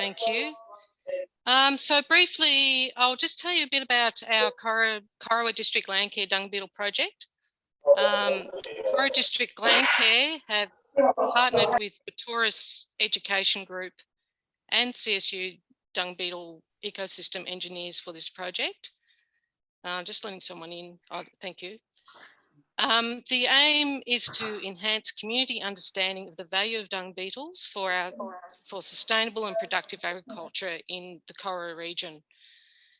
Thank you. So briefly, I'll just tell you a bit about our Corowa District Landcare Dung Beetle project. Corowa District Landcare have partnered with the Tourist Education Group and CSU Dung Beetle ecosystem engineers for this project. Just letting someone in. Oh, thank you. The aim is to enhance community understanding of the value of dung beetles for sustainable and productive agriculture in the Corowa region.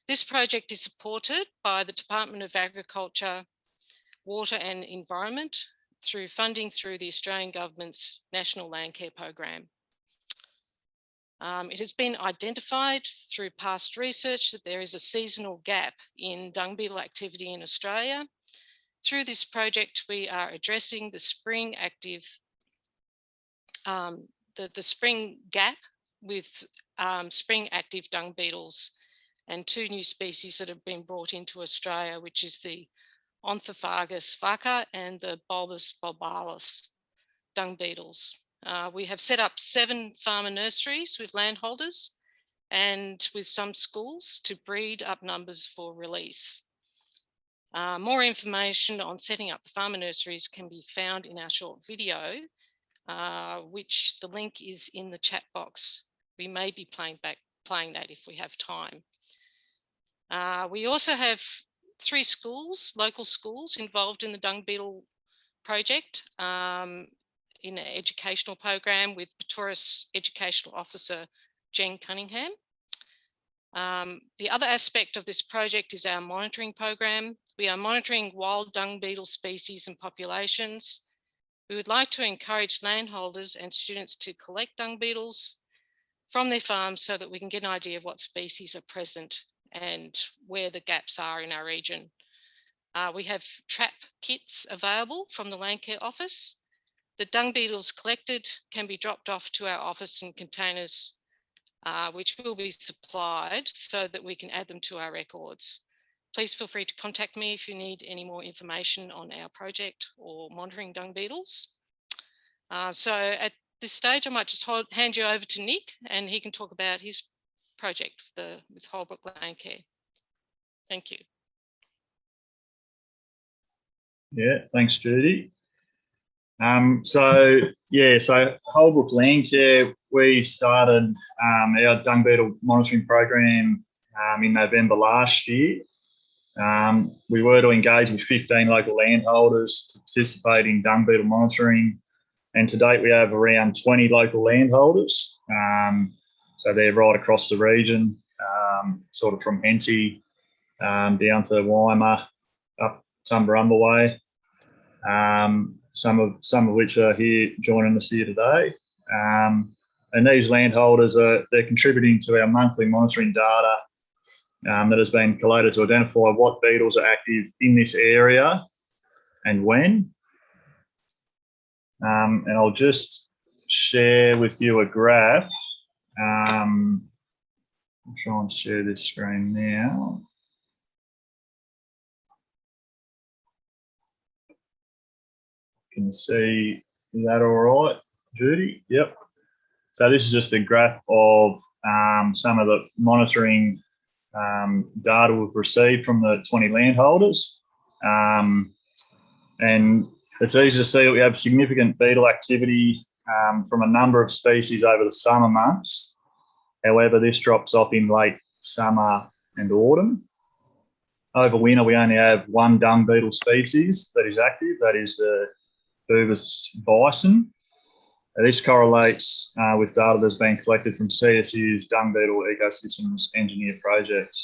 This project is supported by the Department of Agriculture, Water and Environment through funding through the Australian Government's National Landcare Program. It has been identified through past research that there is a seasonal gap in dung beetle activity in Australia. Through this project, we are addressing the spring active, the spring gap with spring active dung beetles and 2 new species that have been brought into Australia, which is the Onthophagus vacca and the Bulbus bulbalis dung beetles. We have set up 7 farmer nurseries with landholders and with some schools to breed up numbers for release. More information on setting up the farmer nurseries can be found in our short video, which the link is in the chat box. We may be playing that if we have time. We also have 3 schools, local schools, involved in the dung beetle project in an educational program with Tourist Educational Officer Jen Cunningham. The other aspect of this project is our monitoring program. We are monitoring wild dung beetle species and populations. We would like to encourage landholders and students to collect dung beetles from their farms so that we can get an idea of what species are present and where the gaps are in our region. We have trap kits available from the Landcare office. The dung beetles collected can be dropped off to our office in containers which will be supplied so that we can add them to our records. Please feel free to contact me if you need any more information on our project or monitoring dung beetles. So at this stage, I might just hand you over to Nick and he can talk about his project with Holbrook Landcare. Thank you. Yeah, thanks, Judy. So Holbrook Landcare, we started our dung beetle monitoring program in November last year. We were to engage with 15 local landholders to participate in dung beetle monitoring, and to date we have around 20 local landholders. So they're right across the region, sort of from Henty down to Weimar, up Tumbarumba way. Some of which are here joining us here today. And these landholders they're contributing to our monthly monitoring data that has been collated to identify what beetles are active in this area and when. And I'll just share with you a graph. I'll try and share this screen now. Can you see that all right, Judy? Yep. So this is just a graph of some of the monitoring data we've received from the 20 landholders. And it's easy to see that we have significant beetle activity from a number of species over the summer months. However, this drops off in late summer and autumn. Over winter, we only have 1 dung beetle species that is active, that is the Bubus bison. This correlates with data that's been collected from CSU's Dung Beetle Ecosystems Engineer project.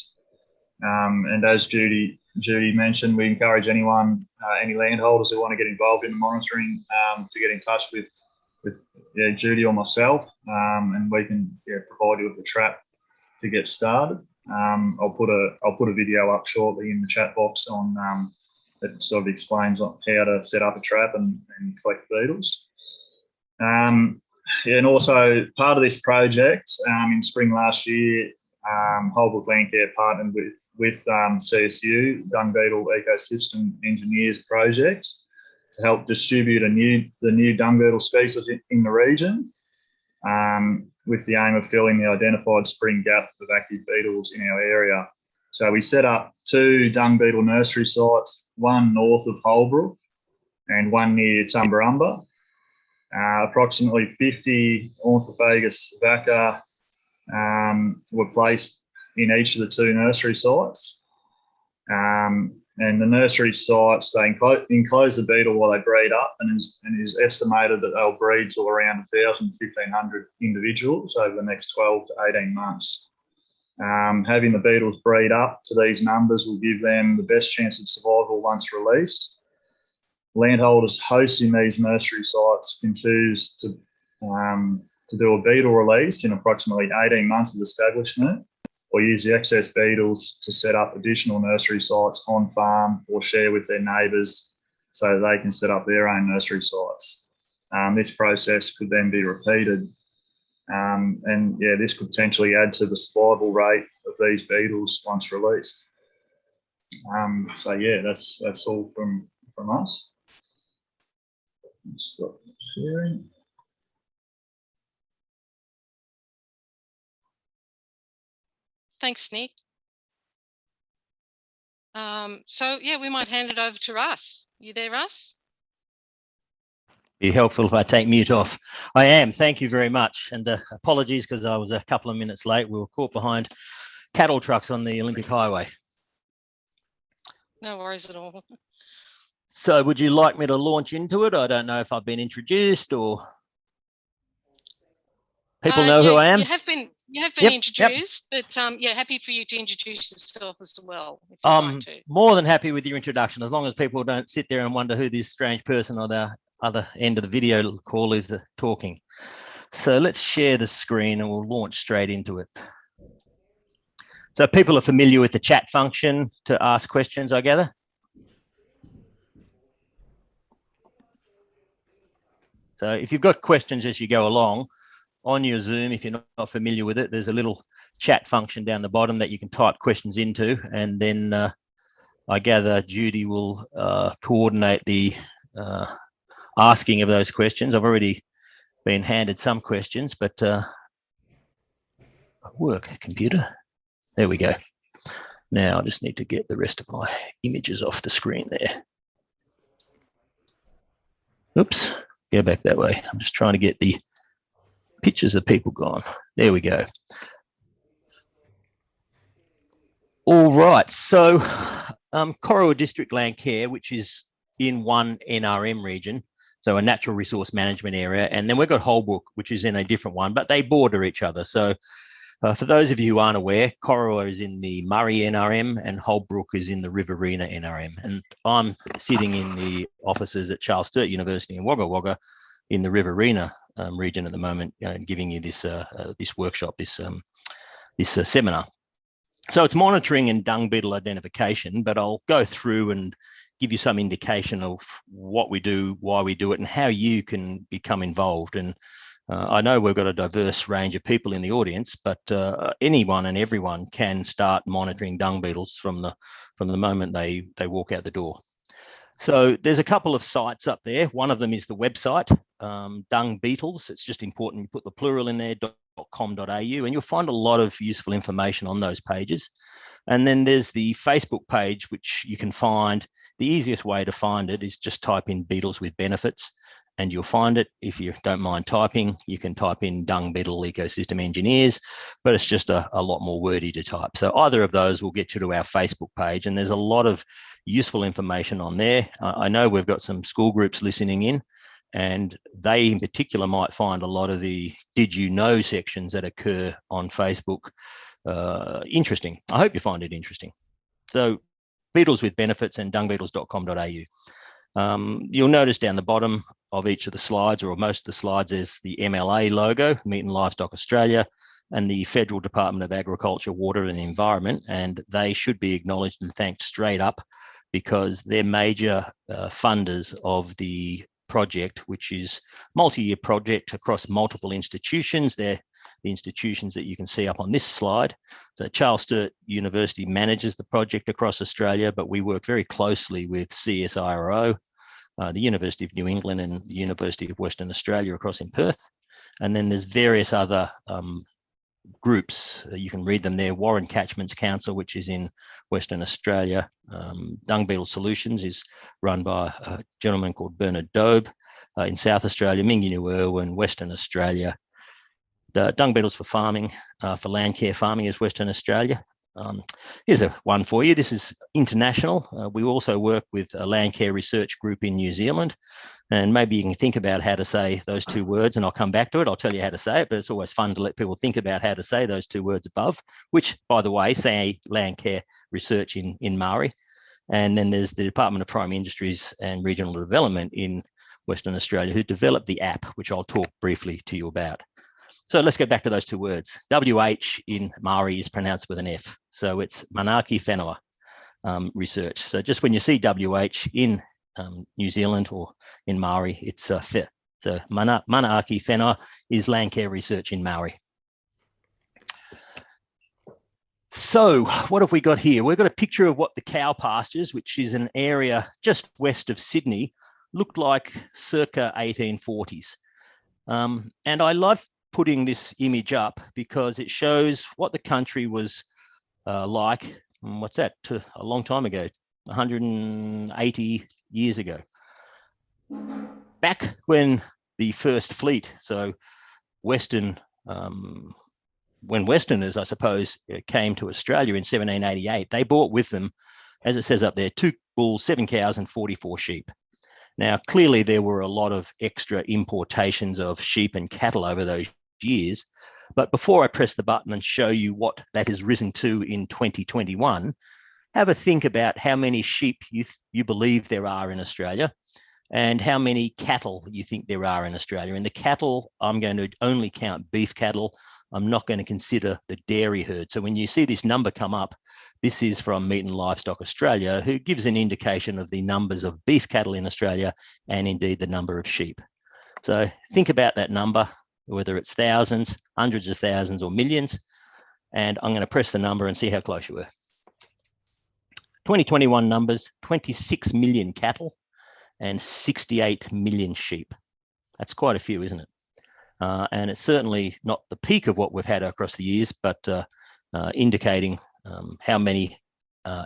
And as Judy mentioned, we encourage anyone, any landholders who want to get involved in the monitoring to get in touch with Judy or myself, and we can provide you with a trap to get started. I'll put a video up shortly in the chat box on that sort of explains how to set up a trap and collect beetles. And also part of this project, in spring last year, Holbrook Landcare partnered with CSU, Dung Beetle Ecosystem Engineers project, to help distribute the new dung beetle species in the region. with the aim of filling the identified spring gap of active beetles in our area. So we set up 2 dung beetle nursery sites, one north of Holbrook and one near Tumbarumba. Approximately 50 Ornithophagus vacca were placed in each of the 2 nursery sites. And the nursery sites, they enclose the beetle while they breed up, and it is estimated that they'll breed to around 1,000, 1,500 individuals over the next 12 to 18 months. Having the beetles breed up to these numbers will give them the best chance of survival once released. Landholders hosting these nursery sites can choose to do a beetle release in approximately 18 months of establishment, or use the excess beetles to set up additional nursery sites on farm or share with their neighbours so they can set up their own nursery sites. This process could then be repeated. And yeah, this could potentially add to the survival rate of these beetles once released. So yeah, that's all from us. Stop sharing. Thanks, Nick. So yeah, we might hand it over to Russ. You there, Russ? Be helpful if I take mute off. I am. Thank you very much. And apologies because I was a couple of minutes late. We were caught behind cattle trucks on the Olympic Highway. No worries at all. So would you like me to launch into it? I don't know if I've been introduced or people know who I am. You have been introduced, but yeah, happy for you to introduce yourself as well, if you'd like to. More than happy with your introduction, as long as people don't sit there and wonder who this strange person on the other end of the video call is talking. So let's share the screen and we'll launch straight into it. So people are familiar with the chat function to ask questions, I gather. So if you've got questions as you go along on your Zoom, if you're not familiar with it, there's a little chat function down the bottom that you can type questions into, and then I gather Judy will coordinate the asking of those questions. I've already been handed some questions, but work, computer. There we go. Now I just need to get the rest of my images off the screen there. Oops, go back that way. I'm just trying to get the pictures of people gone. There we go. All right, so Corowa District Land Care, which is in one NRM region, so a natural resource management area, and then we've got Holbrook, which is in a different one, but they border each other. So for those of you who aren't aware, Corowa is in the Murray NRM and Holbrook is in the Riverina NRM. And I'm sitting in the offices at Charles Sturt University in Wagga Wagga in the Riverina region at the moment, giving you this this workshop, this seminar. So it's monitoring and dung beetle identification, but I'll go through and give you some indication of what we do, why we do it, and how you can become involved. And I know we've got a diverse range of people in the audience, but anyone and everyone can start monitoring dung beetles from the moment they walk out the door. So there's a couple of sites up there. One of them is the website, Dung Beetles. It's just important you put the plural in there, .com.au, and you'll find a lot of useful information on those pages. And then there's the Facebook page, which you can find. The easiest way to find it is just type in Beetles with Benefits, and you'll find it. If you don't mind typing, you can type in Dung Beetle Ecosystem Engineers, but it's just a lot more wordy to type. So either of those will get you to our Facebook page, and there's a lot of useful information on there. I know we've got some school groups listening in, and they in particular might find a lot of the did you know sections that occur on Facebook interesting. I hope you find it interesting. So Beetles with Benefits and dungbeetles.com.au. You'll notice down the bottom of each of the slides, or most of the slides, is the MLA logo, Meat and Livestock Australia, and the Federal Department of Agriculture, Water and the Environment, and they should be acknowledged and thanked straight up because they're major funders of the project, which is multi-year project across multiple institutions. They're the institutions that you can see up on this slide. So Charles Sturt University manages the project across Australia, but we work very closely with CSIRO, the University of New England and the University of Western Australia across in Perth. And then there's various other groups. You can read them there. Warren Catchments Council, which is in Western Australia. Dung Beetle Solutions is run by a gentleman called Bernard Dobe in South Australia. Minginoo Irwin, Western Australia. The Dung Beetles for farming, for land care farming is Western Australia. Here's a one for you. This is international. We also work with a land care research group in New Zealand. And maybe you can think about how to say those two words, and I'll come back to it. I'll tell you how to say it, but it's always fun to let people think about how to say those two words above, which, by the way, say land care research in Maori. And then there's the Department of Primary Industries and Regional Development in Western Australia, who developed the app, which I'll talk briefly to you about. So let's go back to those two words. WH in Maori is pronounced with an F. So it's Manaaki Whenua research. So just when you see WH in New Zealand or in Maori, it's fit. So Manaaki Whenua is land care research in Maori. So what have we got here? We've got a picture of what the cow pastures, which is an area just west of Sydney, looked like circa 1840s. And I love putting this image up because it shows what the country was like, what's that, a long time ago, 180 years ago. Back when the first fleet, so when Westerners, I suppose, came to Australia in 1788, they brought with them, as it says up there, 2 bulls, 7 cows and 44 sheep. Now, clearly there were a lot of extra importations of sheep and cattle over those years. But before I press the button and show you what that has risen to in 2021, have a think about how many sheep you believe there are in Australia and how many cattle you think there are in Australia. And the cattle, I'm going to only count beef cattle. I'm not going to consider the dairy herd. So when you see this number come up, this is from Meat and Livestock Australia, who gives an indication of the numbers of beef cattle in Australia and indeed the number of sheep. So think about that number, whether it's thousands, hundreds of thousands or millions. And I'm going to press the number and see how close you were. 2021 numbers, 26 million cattle and 68 million sheep. That's quite a few, isn't it? And it's certainly not the peak of what we've had across the years, but indicating how many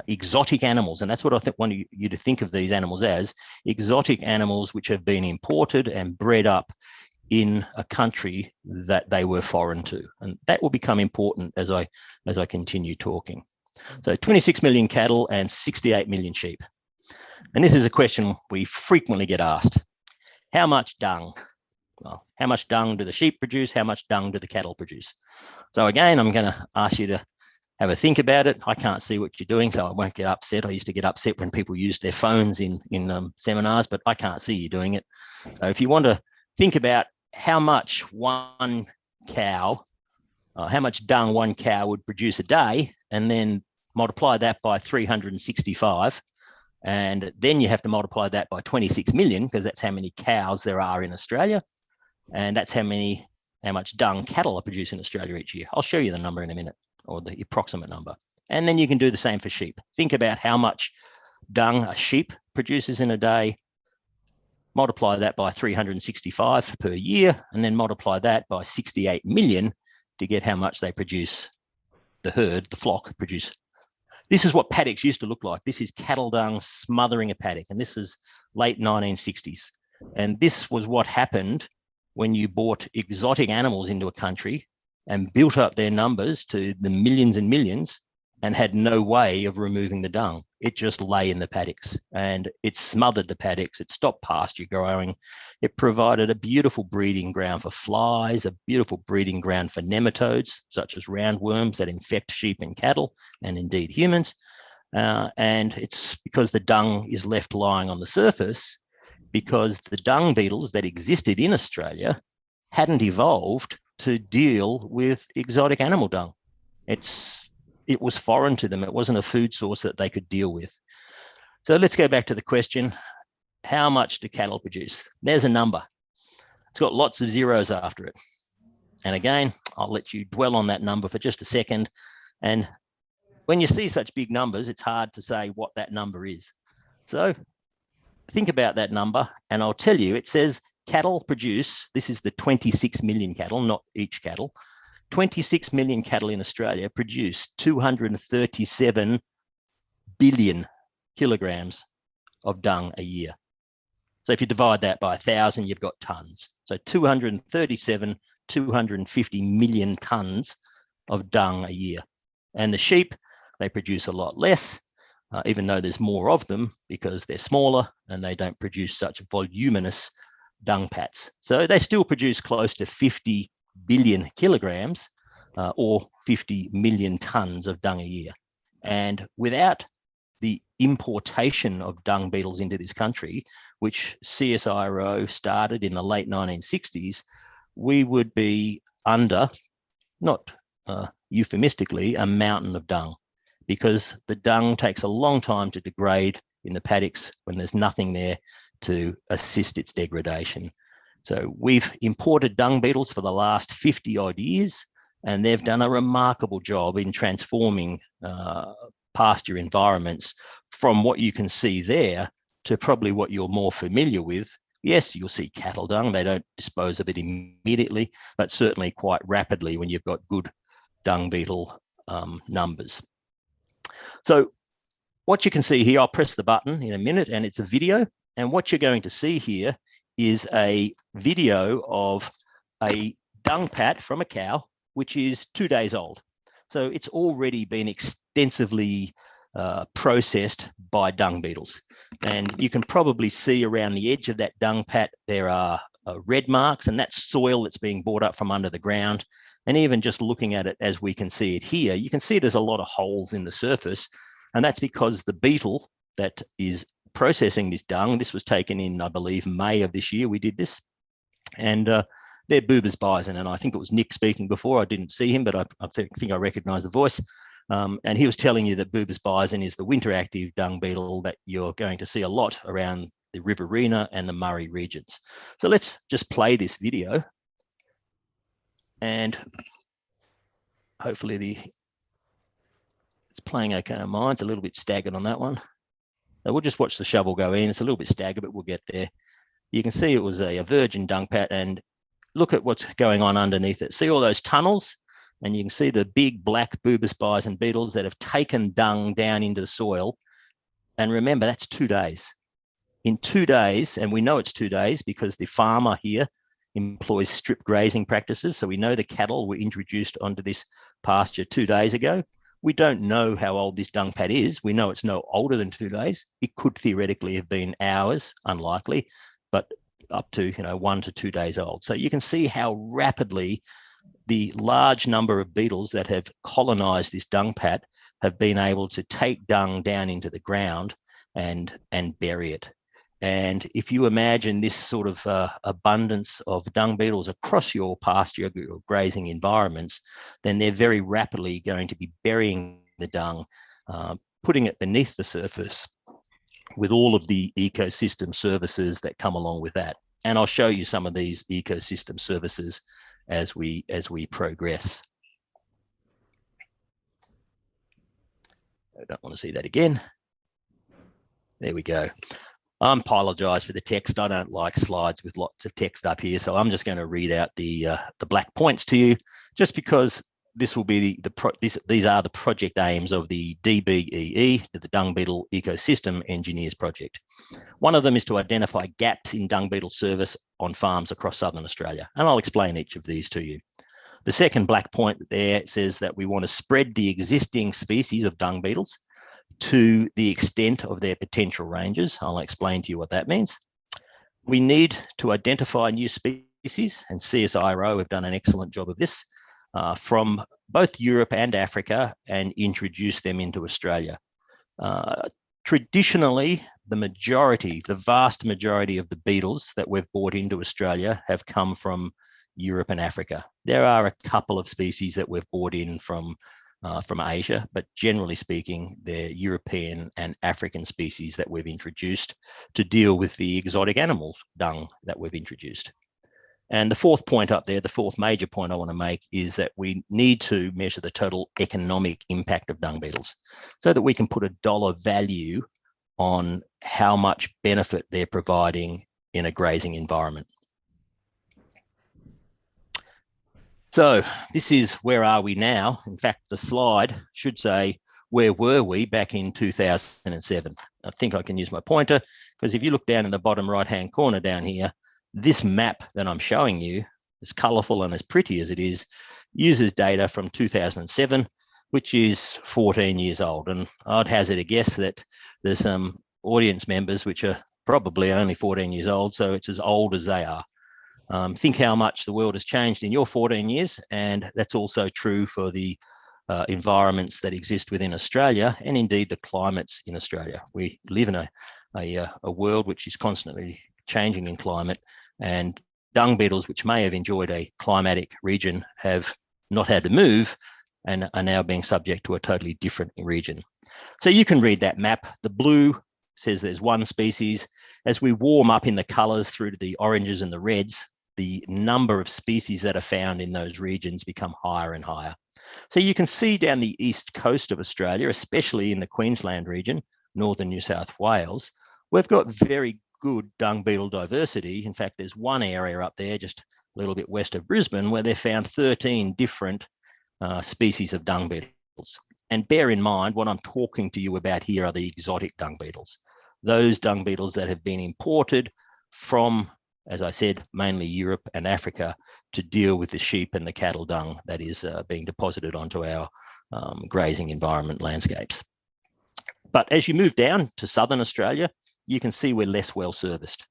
exotic animals, and that's what I want you to think of these animals as, exotic animals which have been imported and bred up in a country that they were foreign to. And that will become important as I continue talking. So 26 million cattle and 68 million sheep. And this is a question we frequently get asked. How much dung? Well, how much dung do the sheep produce? How much dung do the cattle produce? So again, I'm going to ask you to have a think about it. I can't see what you're doing, so I won't get upset. I used to get upset when people used their phones in seminars, but I can't see you doing it. So if you want to think about how much one cow, how much dung one cow would produce a day, and then multiply that by 365, and then you have to multiply that by 26 million, because that's how many cows there are in Australia, and that's how much dung cattle are produced in Australia each year. I'll show you the number in a minute, or the approximate number. And then you can do the same for sheep. Think about how much dung a sheep produces in a day, multiply that by 365 per year, and then multiply that by 68 million to get how much they produce, the herd, the flock produce. This is what paddocks used to look like. This is cattle dung smothering a paddock, and this is late 1960s. And this was what happened when you brought exotic animals into a country and built up their numbers to the millions and millions and had no way of removing the dung. It just lay in the paddocks and it smothered the paddocks. It stopped pasture growing. It provided a beautiful breeding ground for flies, a beautiful breeding ground for nematodes, such as roundworms that infect sheep and cattle, and indeed humans. And it's because the dung is left lying on the surface, because the dung beetles that existed in Australia hadn't evolved to deal with exotic animal dung. It was foreign to them. It wasn't a food source that they could deal with. So let's go back to the question, how much do cattle produce? There's a number. It's got lots of zeros after it. And again, I'll let you dwell on that number for just a second. And when you see such big numbers, it's hard to say what that number is. So think about that number, and I'll tell you, it says cattle produce, this is the 26 million cattle, not each cattle, 26 million cattle in Australia produce 237 billion kilograms of dung a year. So if you divide that by 1,000, you've got tons. So 237, 250 million tons of dung a year. And the sheep, they produce a lot less, even though there's more of them because they're smaller and they don't produce such voluminous dung pats. So they still produce close to 50 billion kilograms or 50 million tons of dung a year. And without the importation of dung beetles into this country, which CSIRO started in the late 1960s, we would be under, not euphemistically, a mountain of dung, because the dung takes a long time to degrade in the paddocks when there's nothing there to assist its degradation. So we've imported dung beetles for the last 50 odd years, and they've done a remarkable job in transforming pasture environments from what you can see there to probably what you're more familiar with. Yes, you'll see cattle dung. They don't dispose of it immediately, but certainly quite rapidly when you've got good dung beetle numbers. So what you can see here, I'll press the button in a minute, and it's a video. And what you're going to see here is a video of a dung pat from a cow, which is 2 days old. So it's already been extensively processed by dung beetles. And you can probably see around the edge of that dung pat, there are red marks, and that's soil that's being brought up from under the ground. And even just looking at it as we can see it here, you can see there's a lot of holes in the surface. And that's because the beetle that is processing this dung, this was taken in, I believe, May of this year, we did this. And they're Buber's bison, and I think it was Nick speaking before. I didn't see him, but I think I recognise the voice. And he was telling you that Buber's bison is the winter active dung beetle that you're going to see a lot around the Riverina and the Murray regions. So let's just play this video, and hopefully it's playing okay on mine. It's a little bit staggered on that one. So we'll just watch the shovel go in. It's a little bit staggered, but we'll get there. You can see it was a virgin dung pat, and look at what's going on underneath it. See all those tunnels? And you can see the big black Buber's bison beetles that have taken dung down into the soil. And remember, that's 2 days. In 2 days, and we know it's 2 days because the farmer here employs strip grazing practices. So we know the cattle were introduced onto this pasture 2 days ago. We don't know how old this dung pat is. We know it's no older than 2 days. It could theoretically have been hours, unlikely, but up to 1 to 2 days old. So you can see how rapidly the large number of beetles that have colonized this dung pat have been able to take dung down into the ground and bury it. And if you imagine this sort of abundance of dung beetles across your pasture or grazing environments, then they're very rapidly going to be burying the dung, putting it beneath the surface with all of the ecosystem services that come along with that. And I'll show you some of these ecosystem services as we progress. I don't want to see that again. There we go. I apologize for the text. I don't like slides with lots of text up here, so I'm just going to read out the black points to you, just because this will be these are the project aims of the DBEE, the Dung Beetle Ecosystem Engineers Project. One of them is to identify gaps in dung beetle service on farms across southern Australia, and I'll explain each of these to you. The second black point there says that we want to spread the existing species of dung beetles to the extent of their potential ranges. I'll explain to you what that means. We need to identify new species, and CSIRO have done an excellent job of this, from both Europe and Africa, and introduce them into Australia. Traditionally, the vast majority of the beetles that we've brought into Australia have come from Europe and Africa. There are a couple of species that we've brought in from Asia, but generally speaking, they're European and African species that we've introduced to deal with the exotic animals dung that we've introduced. And the fourth point up there, the fourth major point I want to make, is that we need to measure the total economic impact of dung beetles so that we can put a dollar value on how much benefit they're providing in a grazing environment. So this is where are we now? In fact, the slide should say, where were we back in 2007? I think I can use my pointer, because if you look down in the bottom right-hand corner down here, this map that I'm showing you, as colourful and as pretty as it is, uses data from 2007, which is 14 years old. And I'd hazard a guess that there's some audience members which are probably only 14 years old, so it's as old as they are. Think how much the world has changed in your 14 years, and that's also true for the environments that exist within Australia, and indeed the climates in Australia. We live in a world which is constantly changing in climate, and dung beetles, which may have enjoyed a climatic region, have not had to move and are now being subject to a totally different region. So you can read that map. The blue says there's one species. As we warm up in the colours through to the oranges and the reds, the number of species that are found in those regions become higher and higher. So you can see down the east coast of Australia, especially in the Queensland region, northern New South Wales, we've got very good dung beetle diversity. In fact, there's one area up there just a little bit west of Brisbane where they found 13 different species of dung beetles. And bear in mind, what I'm talking to you about here are the exotic dung beetles, those dung beetles that have been imported from, as I said, mainly Europe and Africa to deal with the sheep and the cattle dung that is being deposited onto our grazing environment landscapes. But as you move down to southern Australia, you can see we're less well serviced.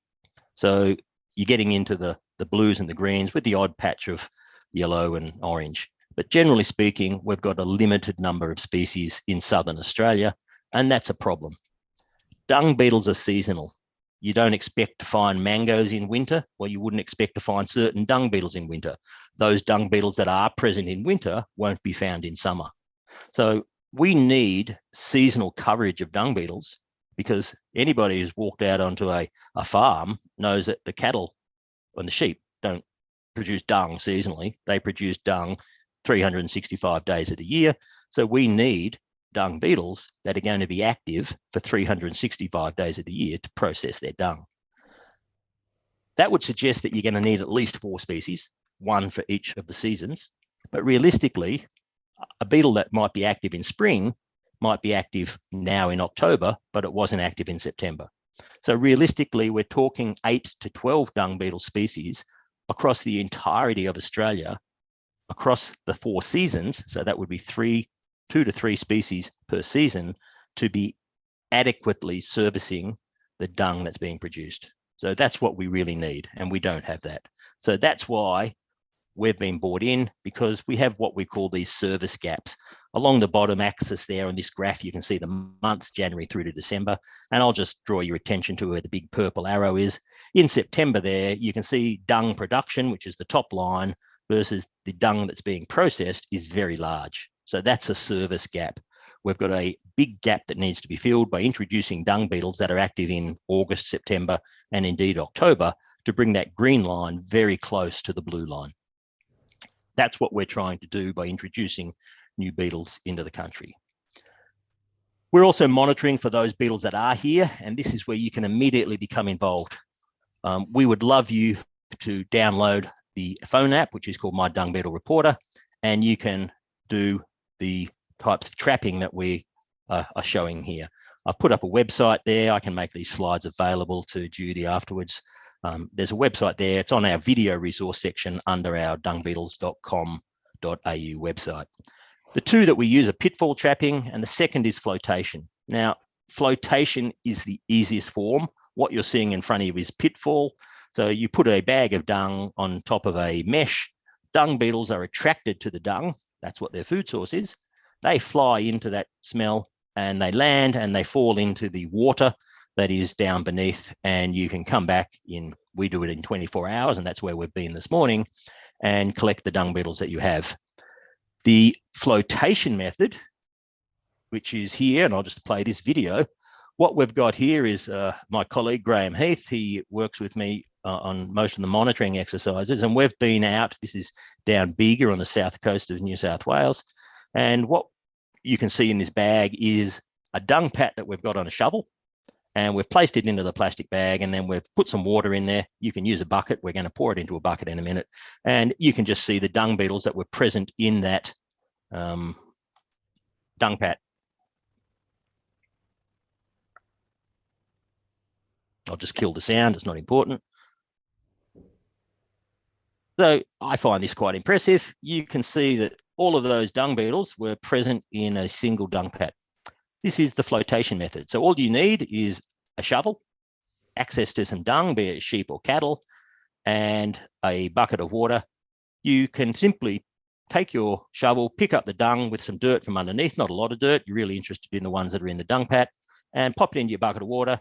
So you're getting into the blues and the greens with the odd patch of yellow and orange. But generally speaking, we've got a limited number of species in southern Australia, and that's a problem. Dung beetles are seasonal. You don't expect to find mangoes in winter. Well, you wouldn't expect to find certain dung beetles in winter. Those dung beetles that are present in winter won't be found in summer. So we need seasonal coverage of dung beetles, because anybody who's walked out onto a farm knows that the cattle and the sheep don't produce dung seasonally. They produce dung 365 days of the year. So we need dung beetles that are going to be active for 365 days of the year to process their dung. That would suggest that you're going to need at least 4 species, one for each of the seasons. But realistically, a beetle that might be active in spring might be active now in October, but it wasn't active in September. So realistically, we're talking 8 to 12 dung beetle species across the entirety of Australia, across the 4 seasons. So that would be 2 to 3 species per season to be adequately servicing the dung that's being produced. So that's what we really need, and we don't have that. So that's why we've been brought in, because we have what we call these service gaps. Along the bottom axis there on this graph, you can see the months, January through to December, and I'll just draw your attention to where the big purple arrow is. In September there, you can see dung production, which is the top line, versus the dung that's being processed is very large. So that's a service gap. We've got a big gap that needs to be filled by introducing dung beetles that are active in August, September, and indeed October, to bring that green line very close to the blue line. That's what we're trying to do by introducing new beetles into the country. We're also monitoring for those beetles that are here, and this is where you can immediately become involved. We would love you to download the phone app, which is called My Dung Beetle Reporter, and you can do the types of trapping that we are showing here. I've put up a website there. I can make these slides available to Judy afterwards. There's a website there. It's on our video resource section under our dungbeetles.com.au website. The 2 that we use are pitfall trapping, and the second is flotation. Now, flotation is the easiest form. What you're seeing in front of you is pitfall. So you put a bag of dung on top of a mesh. Dung beetles are attracted to the dung. That's what their food source is. They fly into that smell and they land and they fall into the water that is down beneath, and you can come back in, we do it in 24 hours, and that's where we've been this morning, and collect the dung beetles that you have. The flotation method, which is here, and I'll just play this video. What we've got here is my colleague, Graham Heath. He works with me on most of the monitoring exercises, and we've been out, this is down Bega on the south coast of New South Wales, and what you can see in this bag is a dung pat that we've got on a shovel. and we've placed it into the plastic bag, and then we've put some water in there. You can use a bucket. We're going to pour it into a bucket in a minute, and you can just see the dung beetles that were present in that dung pat. I'll just kill the sound. It's not important. So I find this quite impressive. You can see that all of those dung beetles were present in a single dung pat. This is the flotation method. So all you need is a shovel, access to some dung, be it sheep or cattle, and a bucket of water. You can simply take your shovel, pick up the dung with some dirt from underneath, not a lot of dirt. You're really interested in the ones that are in the dung pat, and pop it into your bucket of water.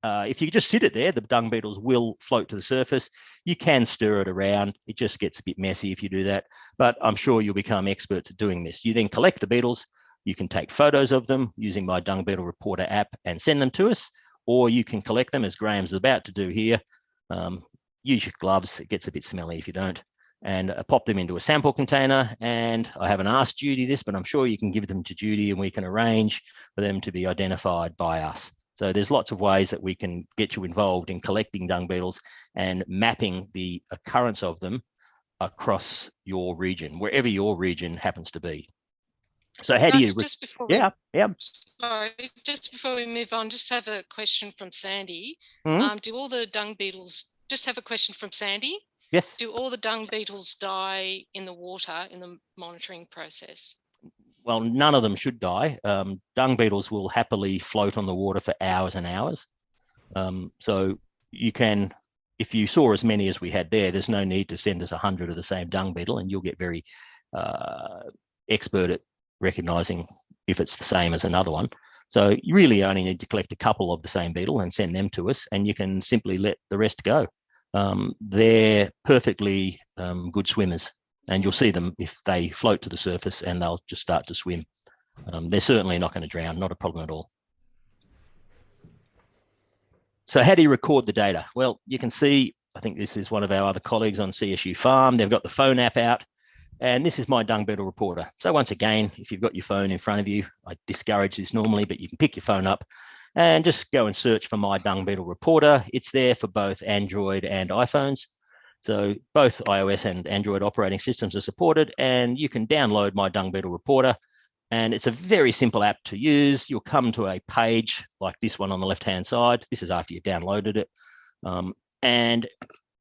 If you just sit it there, the dung beetles will float to the surface. You can stir it around. It just gets a bit messy if you do that, but I'm sure you'll become experts at doing this. You then collect the beetles. You can take photos of them using my Dung Beetle Reporter app and send them to us, or you can collect them as Graham's about to do here. Use your gloves. It gets a bit smelly if you don't. And pop them into a sample container. And I haven't asked Judy this, but I'm sure you can give them to Judy and we can arrange for them to be identified by us. So there's lots of ways that we can get you involved in collecting dung beetles and mapping the occurrence of them across your region, wherever your region happens to be. So how do you? Just before sorry, just before we move on, just have a question from Sandy. Do all the dung beetles? Just have a question from Sandy. Yes. Do all the dung beetles die in the water in the monitoring process? Well, none of them should die. Dung beetles will happily float on the water for hours and hours. So you can, if you saw as many as we had there, there's no need to send us 100 of the same dung beetle, and you'll get very expert at recognizing if it's the same as another one. So you really only need to collect a couple of the same beetle and send them to us, and you can simply let the rest go. They're perfectly good swimmers, and you'll see them if they float to the surface and they'll just start to swim. They're certainly not going to drown, not a problem at all. So how do you record the data? Well, you can see, I think this is one of our other colleagues on CSU Farm. They've got the phone app out, and this is my Dung Beetle Reporter. So once again, if you've got your phone in front of you, I discourage this normally, but you can pick your phone up and just go and search for my Dung Beetle Reporter. It's there for both Android and iPhones. So both iOS and Android operating systems are supported, and you can download my Dung Beetle Reporter. And it's a very simple app to use. You'll come to a page like this one on the left-hand side. This is after you've downloaded it. And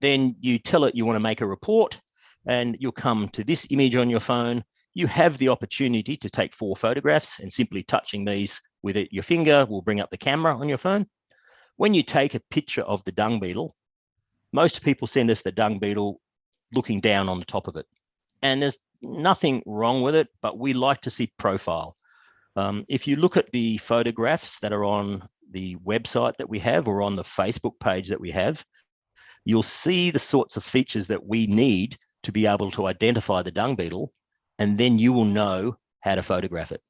then you tell it you want to make a report, and you'll come to this image on your phone. You have the opportunity to take 4 photographs, and simply touching these with your finger will bring up the camera on your phone. When you take a picture of the dung beetle, most people send us the dung beetle looking down on the top of it. And there's nothing wrong with it, but we like to see profile. If you look at the photographs that are on the website that we have or on the Facebook page that we have, you'll see the sorts of features that we need to be able to identify the dung beetle, and then you will know how to photograph it.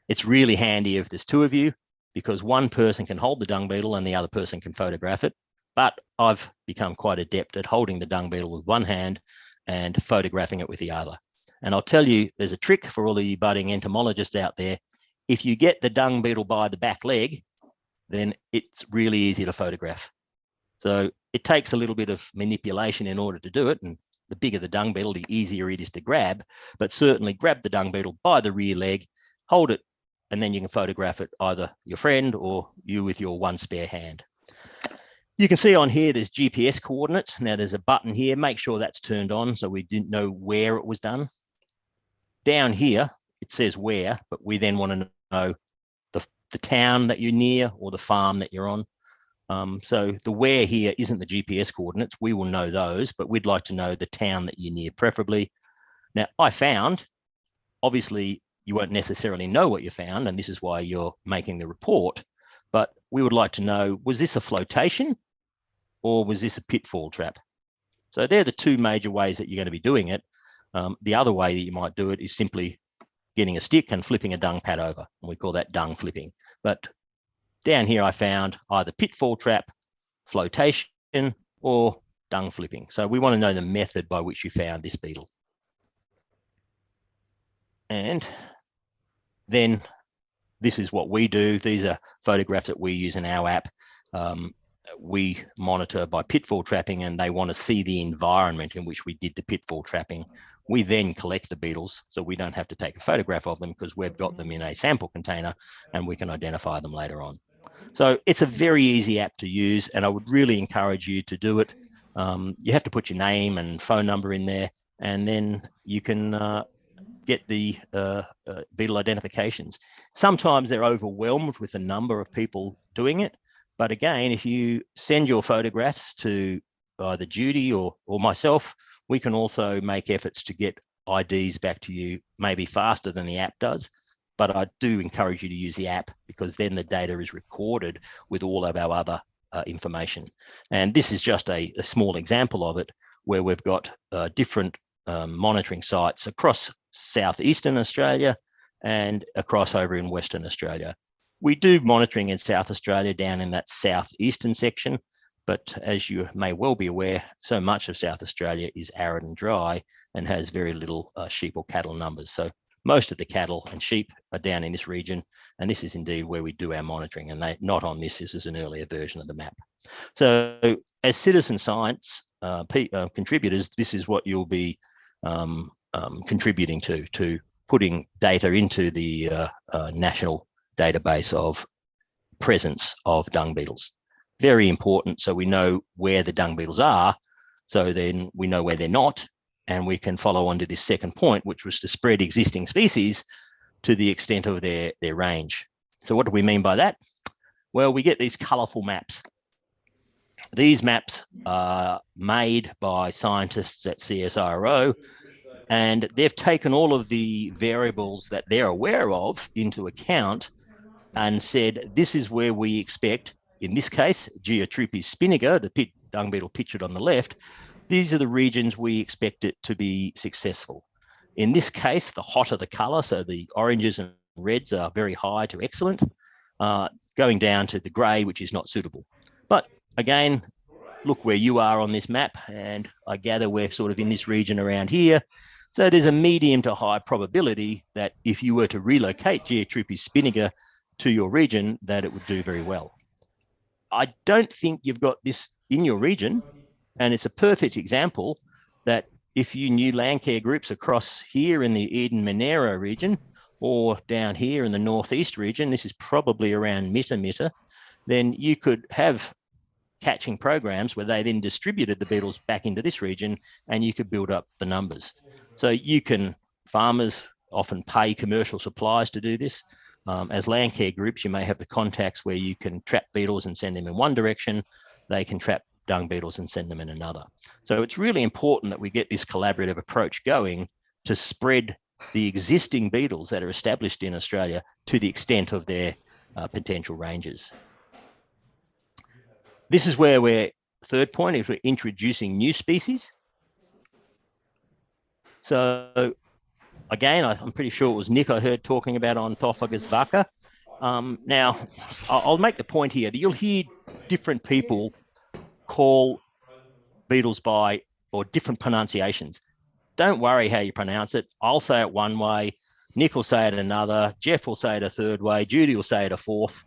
It's really handy if there's 2 of you, because one person can hold the dung beetle and the other person can photograph it. But I've become quite adept at holding the dung beetle with one hand and photographing it with the other. And I'll tell you, there's a trick for all the budding entomologists out there. If you get the dung beetle by the back leg, then it's really easy to photograph. So it takes a little bit of manipulation in order to do it. And the bigger the dung beetle, the easier it is to grab. But certainly grab the dung beetle by the rear leg, hold it, and then you can photograph it, either your friend or you with your one spare hand. You can see on here, there's GPS coordinates. Now there's a button here, make sure that's turned on so we didn't know where it was done. Down here, it says where, but we then want to know the town that you're near or the farm that you're on. So the where here isn't the GPS coordinates. We will know those, but we'd like to know the town that you're near, preferably. Now, I found, obviously, you won't necessarily know what you found, and this is why you're making the report, but we would like to know, was this a flotation or was this a pitfall trap? So they're the 2 major ways that you're going to be doing it. The other way that you might do it is simply getting a stick and flipping a dung pad over, and we call that dung flipping. But down here, I found either pitfall trap, flotation, or dung flipping. So we want to know the method by which you found this beetle. And then this is what we do. These are photographs that we use in our app. We monitor by pitfall trapping, and they want to see the environment in which we did the pitfall trapping. We then collect the beetles, so we don't have to take a photograph of them because we've got them in a sample container and we can identify them later on. So it's a very easy app to use, and I would really encourage you to do it. You have to put your name and phone number in there, and then you can get the beetle identifications. Sometimes they're overwhelmed with the number of people doing it. But again, if you send your photographs to either Judy or myself, we can also make efforts to get IDs back to you, maybe faster than the app does. But I do encourage you to use the app, because then the data is recorded with all of our other information. And this is just a small example of it, where we've got different monitoring sites across southeastern Australia and across over in Western Australia. We do monitoring in South Australia down in that southeastern section, but as you may well be aware, so much of South Australia is arid and dry and has very little sheep or cattle numbers. So most of the cattle and sheep are down in this region, and this is indeed where we do our monitoring, and they not on this. This is an earlier version of the map. So as citizen science contributors, this is what you'll be contributing to putting data into the national database of presence of dung beetles. Very important, so we know where the dung beetles are, so then we know where they're not, and we can follow on to this second point, which was to spread existing species to the extent of their range. So what do we mean by that? Well, we get these colourful maps. These maps are made by scientists at CSIRO, and they've taken all of the variables that they're aware of into account and said, this is where we expect, in this case, Geotrupes spinniger, the dung beetle pictured on the left, these are the regions we expect it to be successful. In this case, the hotter the colour, so the oranges and reds are very high to excellent, going down to the grey, which is not suitable. But again, look where you are on this map, and I gather we're sort of in this region around here. So there's a medium to high probability that if you were to relocate Geotrupes spinniger to your region, that it would do very well. I don't think you've got this in your region, and it's a perfect example that if you knew land care groups across here in the Eden-Monaro region, or down here in the northeast region, this is probably around Mitta, then you could have catching programs where they then distributed the beetles back into this region, and you could build up the numbers. So you can, farmers often pay commercial suppliers to do this. As land care groups, you may have the contacts where you can trap beetles and send them in one direction. They can trap dung beetles and send them in another. So it's really important that we get this collaborative approach going to spread the existing beetles that are established in Australia to the extent of their potential ranges. This is where we're, third point, is we're introducing new species. So again, I'm pretty sure it was Nick I heard talking about Ornithophagus vacca. Now, I'll make the point here that you'll hear different people call beetles by, or different pronunciations. Don't worry how you pronounce it. I'll say it one way, Nick will say it another, Jeff will say it a third way, Judy will say it a fourth.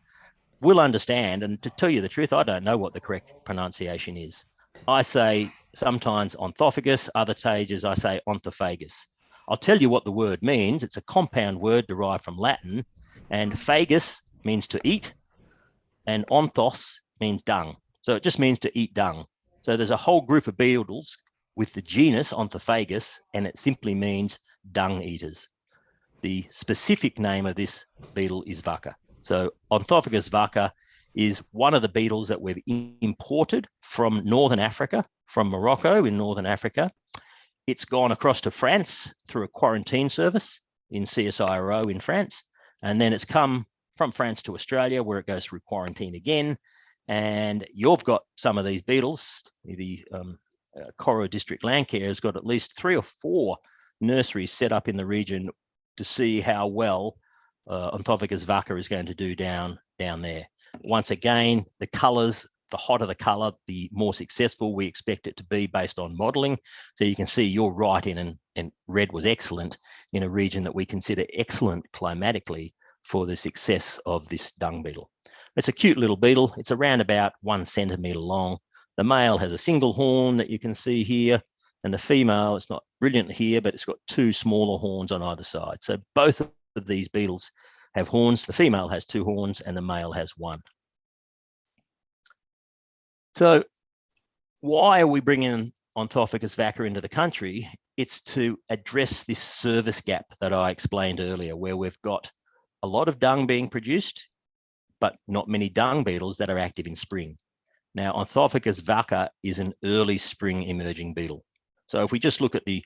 We'll understand, and to tell you the truth, I don't know what the correct pronunciation is. I say sometimes Ornithophagus, other stages I say Ornithophagus. I'll tell you what the word means. It's a compound word derived from Latin, and phagus means to eat, and onthos means dung. So it just means to eat dung. So there's a whole group of beetles with the genus Ornithophagus, and it simply means dung eaters. The specific name of this beetle is vacca. So Ornithophagus vacca is one of the beetles that we've imported from Northern Africa, from Morocco in Northern Africa. It's gone across to France through a quarantine service in CSIRO in France, and then it's come from France to Australia, where it goes through quarantine again. And you've got some of these beetles. The Coro District Landcare has got at least 3 or 4 nurseries set up in the region to see how well Ornithophagus vacca is going to do down there. Once again, the colours, the hotter the colour, the more successful we expect it to be based on modelling. So you can see you're right in, and red was excellent in a region that we consider excellent climatically for the success of this dung beetle. It's a cute little beetle. It's around about 1 centimetre long. The male has a single horn that you can see here, and the female, it's not brilliant here, but it's got 2 smaller horns on either side. So both of these beetles have horns. The female has 2 horns and the male has 1. So why are we bringing Ornithophagus vacca into the country? It's to address this service gap that I explained earlier, where we've got a lot of dung being produced, but not many dung beetles that are active in spring. Now, Ornithophagus vacca is an early spring emerging beetle. So if we just look at the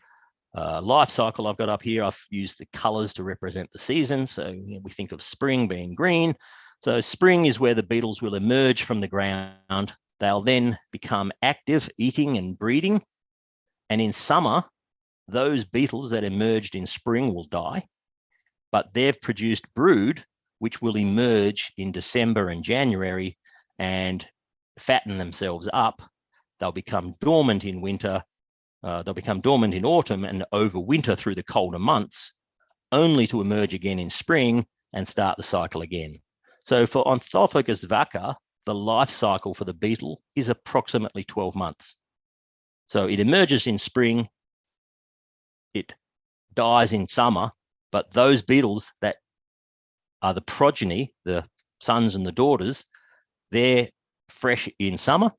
life cycle I've got up here, I've used the colors to represent the season. So we think of spring being green. So spring is where the beetles will emerge from the ground. They'll then become active, eating and breeding. And in summer, those beetles that emerged in spring will die, but they've produced brood, which will emerge in December and January and fatten themselves up. They'll become dormant in winter. They'll become dormant in autumn and overwinter through the colder months, only to emerge again in spring and start the cycle again. So for Ornithophagus vacca, the life cycle for the beetle is approximately 12 months. So it emerges in spring, it dies in summer, but those beetles that are the progeny, the sons and the daughters, they're fresh in summer.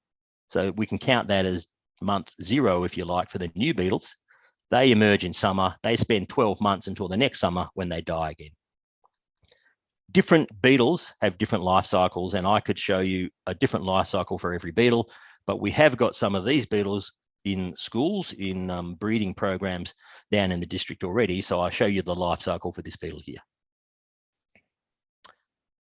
So we can count that as month 0, if you like, for the new beetles. They emerge in summer. They spend 12 months until the next summer when they die again. Different beetles have different life cycles, and I could show you a different life cycle for every beetle, but we have got some of these beetles in schools, in breeding programs down in the district already. So I'll show you the life cycle for this beetle here.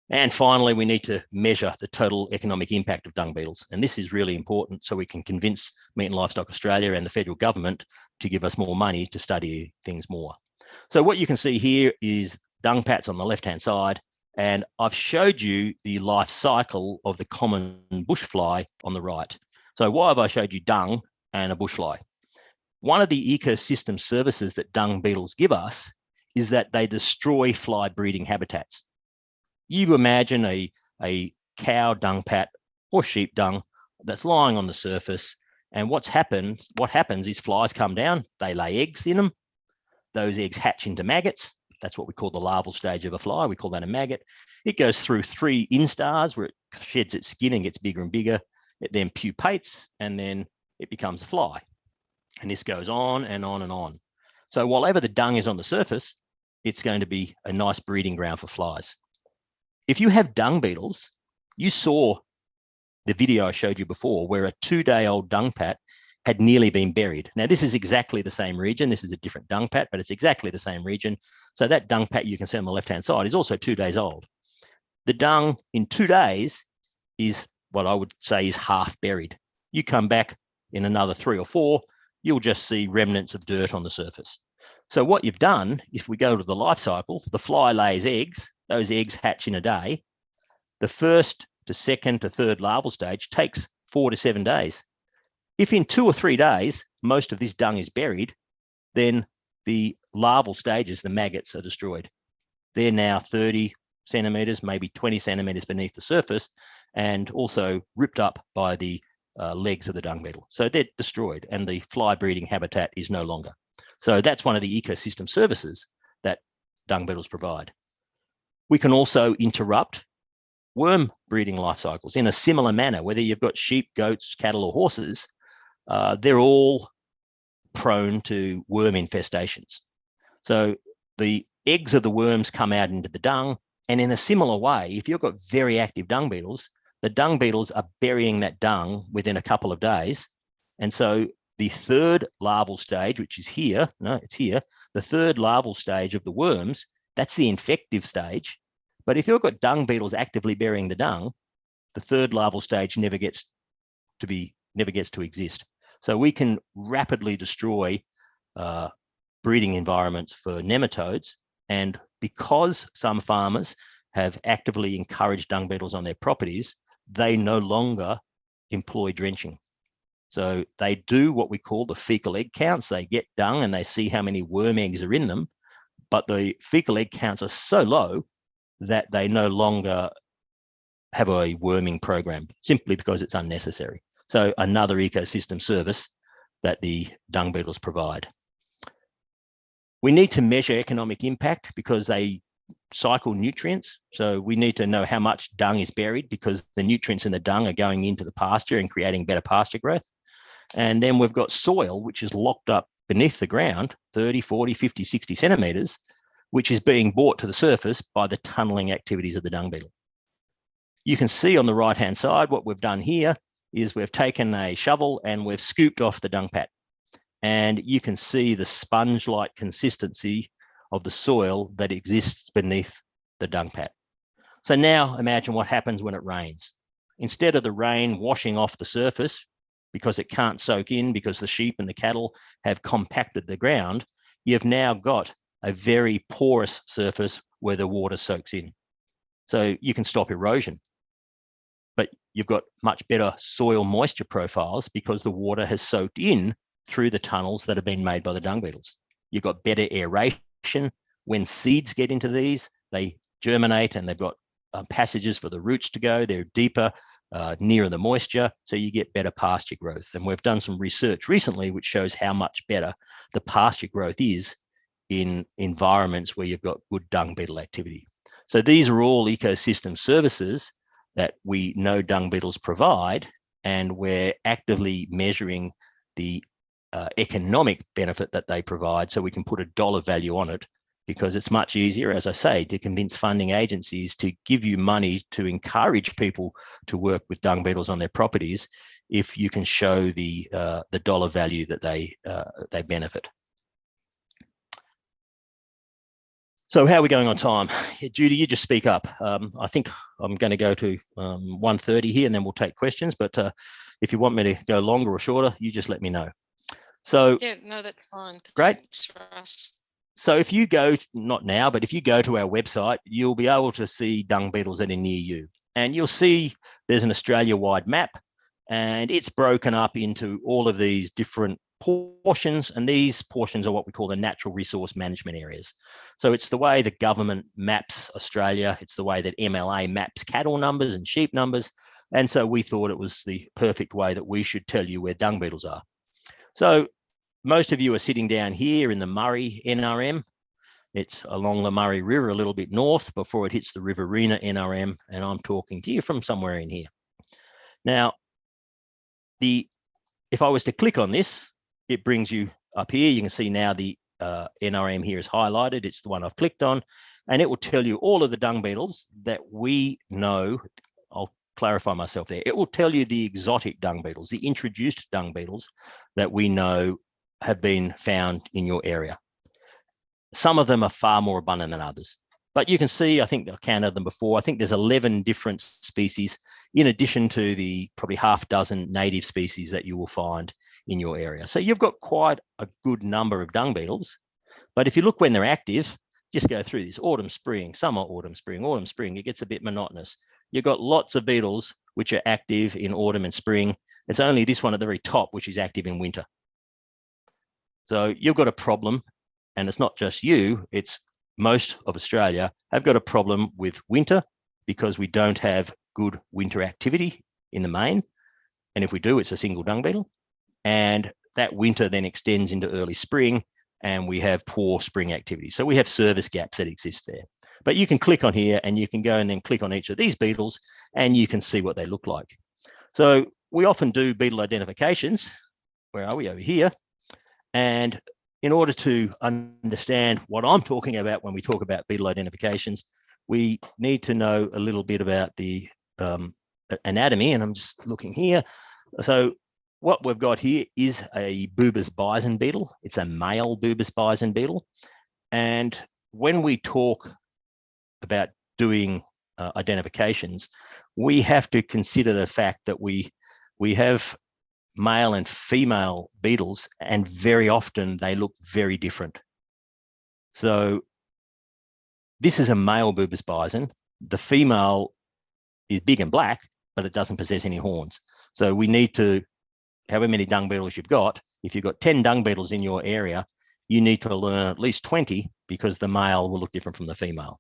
And finally, we need to measure the total economic impact of dung beetles. And this is really important so we can convince Meat and Livestock Australia and the federal government to give us more money to study things more. So what you can see here is dung pats on the left-hand side, and I've showed you the life cycle of the common bush fly on the right. So why have I showed you dung and a bush fly? One of the ecosystem services that dung beetles give us is that they destroy fly breeding habitats. You imagine a cow dung pat or sheep dung that's lying on the surface, and what happens is flies come down, they lay eggs in them, those eggs hatch into maggots. That's what we call the larval stage of a fly. We call that a maggot. It goes through 3 instars where it sheds its skin and gets bigger and bigger. It then pupates, and then it becomes a fly. And this goes on and on and on. So while ever the dung is on the surface, it's going to be a nice breeding ground for flies. If you have dung beetles, you saw the video I showed you before where a 2-day-old dung pat had nearly been buried. Now, this is exactly the same region. This is a different dung pat, but it's exactly the same region. So that dung pat you can see on the left-hand side is also 2 days old. The dung in 2 days is what I would say is half buried. You come back in another 3 or 4, you'll just see remnants of dirt on the surface. So what you've done, if we go to the life cycle, the fly lays eggs, those eggs hatch in a day. The first to second to third larval stage takes 4 to 7 days. If in 2 or 3 days, most of this dung is buried, then the larval stages, the maggots, are destroyed. They're now 30 centimetres, maybe 20 centimetres beneath the surface, and also ripped up by the legs of the dung beetle. So they're destroyed, and the fly breeding habitat is no longer. So that's one of the ecosystem services that dung beetles provide. We can also interrupt worm breeding life cycles in a similar manner. Whether you've got sheep, goats, cattle, or horses, they're all prone to worm infestations. So the eggs of the worms come out into the dung, and in a similar way, if you've got very active dung beetles, the dung beetles are burying that dung within a couple of days. And so the third larval stage, which is here, it's here, the third larval stage of the worms, that's the infective stage. But if you've got dung beetles actively burying the dung, the third larval stage never gets to exist. So we can rapidly destroy breeding environments for nematodes. And because some farmers have actively encouraged dung beetles on their properties, they no longer employ drenching. So they do what we call the fecal egg counts. They get dung and they see how many worm eggs are in them, but the fecal egg counts are so low that they no longer have a worming program simply because it's unnecessary. So another ecosystem service that the dung beetles provide. We need to measure economic impact because they cycle nutrients. So we need to know how much dung is buried because the nutrients in the dung are going into the pasture and creating better pasture growth. And then we've got soil, which is locked up beneath the ground, 30, 40, 50, 60 centimetres, which is being brought to the surface by the tunnelling activities of the dung beetle. You can see on the right-hand side, what we've done here is we've taken a shovel and we've scooped off the dung pat. And you can see the sponge-like consistency of the soil that exists beneath the dung pat. So now imagine what happens when it rains. Instead of the rain washing off the surface because it can't soak in because the sheep and the cattle have compacted the ground, you've now got a very porous surface where the water soaks in. So you can stop erosion, but you've got much better soil moisture profiles because the water has soaked in through the tunnels that have been made by the dung beetles. You've got better aeration. When seeds get into these, they germinate and they've got passages for the roots to go. They're deeper, nearer the moisture, so you get better pasture growth. And we've done some research recently which shows how much better the pasture growth is in environments where you've got good dung beetle activity. So these are all ecosystem services that we know dung beetles provide, and we're actively measuring the economic benefit that they provide so we can put a dollar value on it, because it's much easier, as I say, to convince funding agencies to give you money to encourage people to work with dung beetles on their properties if you can show the dollar value that they benefit. So how are we going on time? Judy, you just speak up. I think I'm going to go to 1:30 here and then we'll take questions, but if you want me to go longer or shorter, you just let me know. So yeah, no, that's fine. Great. Thanks, Russ. So if you go, not now, but if you go to our website, you'll be able to see dung beetles that are near you. And you'll see there's an Australia-wide map, and it's broken up into all of these different portions, and these portions are what we call the natural resource management areas. So it's the way the government maps Australia, it's the way that MLA maps cattle numbers and sheep numbers, and so we thought it was the perfect way that we should tell you where dung beetles are. So most of you are sitting down here in the Murray NRM. It's along the Murray River a little bit north before it hits the Riverina NRM, and I'm talking to you from somewhere in here. Now, if I was to click on this, it brings you up here. You can see now the NRM here is highlighted. It's the one I've clicked on, and it will tell you all of the dung beetles that we know. I'll clarify myself there. It will tell you the exotic dung beetles, the introduced dung beetles that we know have been found in your area. Some of them are far more abundant than others, but you can see, I think I counted them before. I think there's 11 different species in addition to the probably half dozen native species that you will find in your area. So you've got quite a good number of dung beetles, but if you look when they're active, just go through this: autumn, spring, summer, autumn, spring, it gets a bit monotonous. You've got lots of beetles which are active in autumn and spring. It's only this one at the very top which is active in winter. So you've got a problem, and it's not just you, it's most of Australia have got a problem with winter because we don't have good winter activity in the main. And if we do, it's a single dung beetle. And that winter then extends into early spring, and we have poor spring activity. So we have service gaps that exist there. But you can click on here and you can go and then click on each of these beetles and you can see what they look like. So we often do beetle identifications. Where are we? Over here. And in order to understand what I'm talking about when we talk about beetle identifications, we need to know a little bit about the anatomy, and I'm just looking here. So what we've got here is a Bubis bison beetle. It's a male Bubis bison beetle. And when we talk about doing identifications, we have to consider the fact that we have male and female beetles, and very often they look very different. So this is a male Bubis bison. The female is big and black, but it doesn't possess any horns. So we need to, however many dung beetles you've got, if you've got 10 dung beetles in your area, you need to learn at least 20 because the male will look different from the female.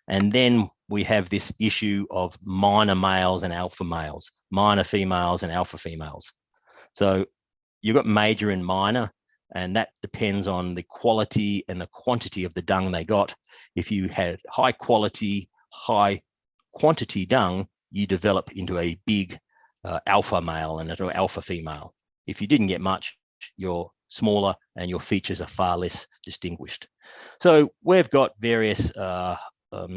And then we have this issue of minor males and alpha males, minor females and alpha females. So you've got major and minor, and that depends on the quality and the quantity of the dung they got. If you had high quality, high quantity dung, you develop into a big alpha male and an alpha female. If you didn't get much, you're smaller and your features are far less distinguished. So we've got various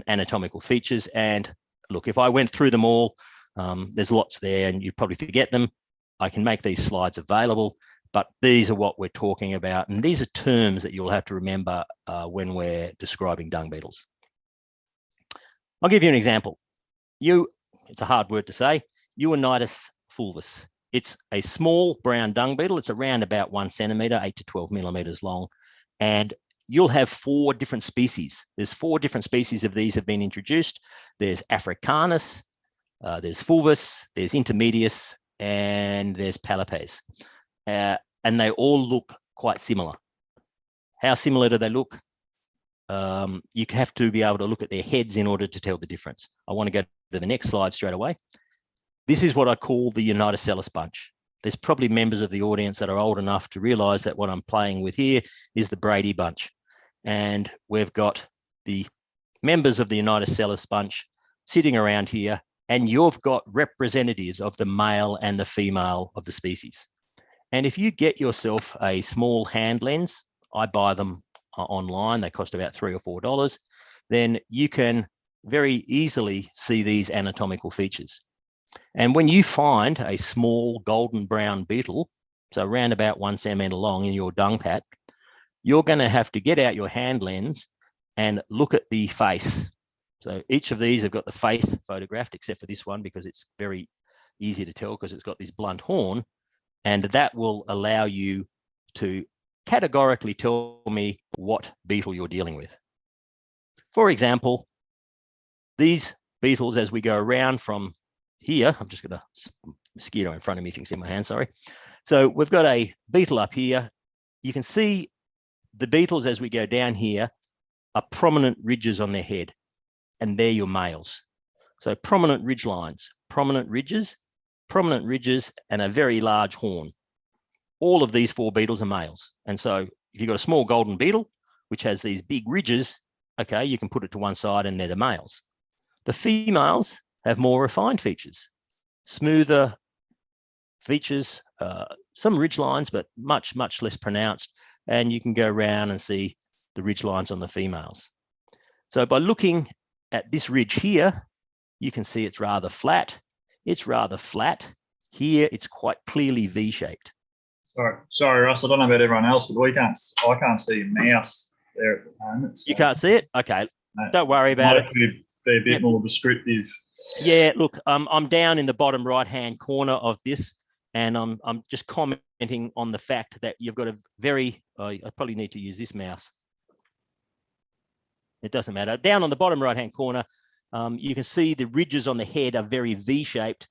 anatomical features, and look, if I went through them all, there's lots there and you'd probably forget them. I can make these slides available, but these are what we're talking about, and these are terms that you'll have to remember when we're describing dung beetles. I'll give you an example. It's a hard word to say, Eunitis fulvus. It's a small brown dung beetle. It's around about 1 centimetre, 8 to 12 millimetres long, and you'll have 4 different species. There's 4 different species of these have been introduced. There's Africanus, there's fulvus, there's intermedius, and there's palipes. And they all look quite similar. How similar do they look? You have to be able to look at their heads in order to tell the difference. I want to go to the next slide straight away. This is what I call the Uniticellus bunch. There's probably members of the audience that are old enough to realize that what I'm playing with here is the Brady bunch. And we've got the members of the Uniticellus bunch sitting around here, and you've got representatives of the male and the female of the species. And if you get yourself a small hand lens, I buy them online, they cost about $3 or $4, then you can very easily see these anatomical features. And when you find a small golden brown beetle, so around about 1 centimetre long in your dung pat, you're going to have to get out your hand lens and look at the face. So each of these have got the face photographed, except for this one, because it's very easy to tell because it's got this blunt horn. And that will allow you to categorically tell me what beetle you're dealing with. For example, these beetles, as we go around from here, I'm just got a mosquito in front of me, if you can see my hand, sorry. So we've got a beetle up here. You can see the beetles as we go down here are prominent ridges on their head, and they're your males. So prominent ridge lines, prominent ridges, and a very large horn. All of these 4 beetles are males. And so if you've got a small golden beetle, which has these big ridges, okay, you can put it to one side and they're the males. The females have more refined features, smoother features, some ridge lines, but much, much less pronounced. And you can go around and see the ridge lines on the females. So by looking at this ridge here, you can see it's rather flat. It's rather flat. Here, it's quite clearly V-shaped. Sorry, Russ, I don't know about everyone else, but I can't see a mouse there at the moment. So. You can't see it? Okay, don't worry about it. Be a bit more descriptive. Yeah, look, I'm down in the bottom right-hand corner of this, and I'm just commenting on the fact that you've got a very, I probably need to use this mouse. It doesn't matter. Down on the bottom right-hand corner, you can see the ridges on the head are very V-shaped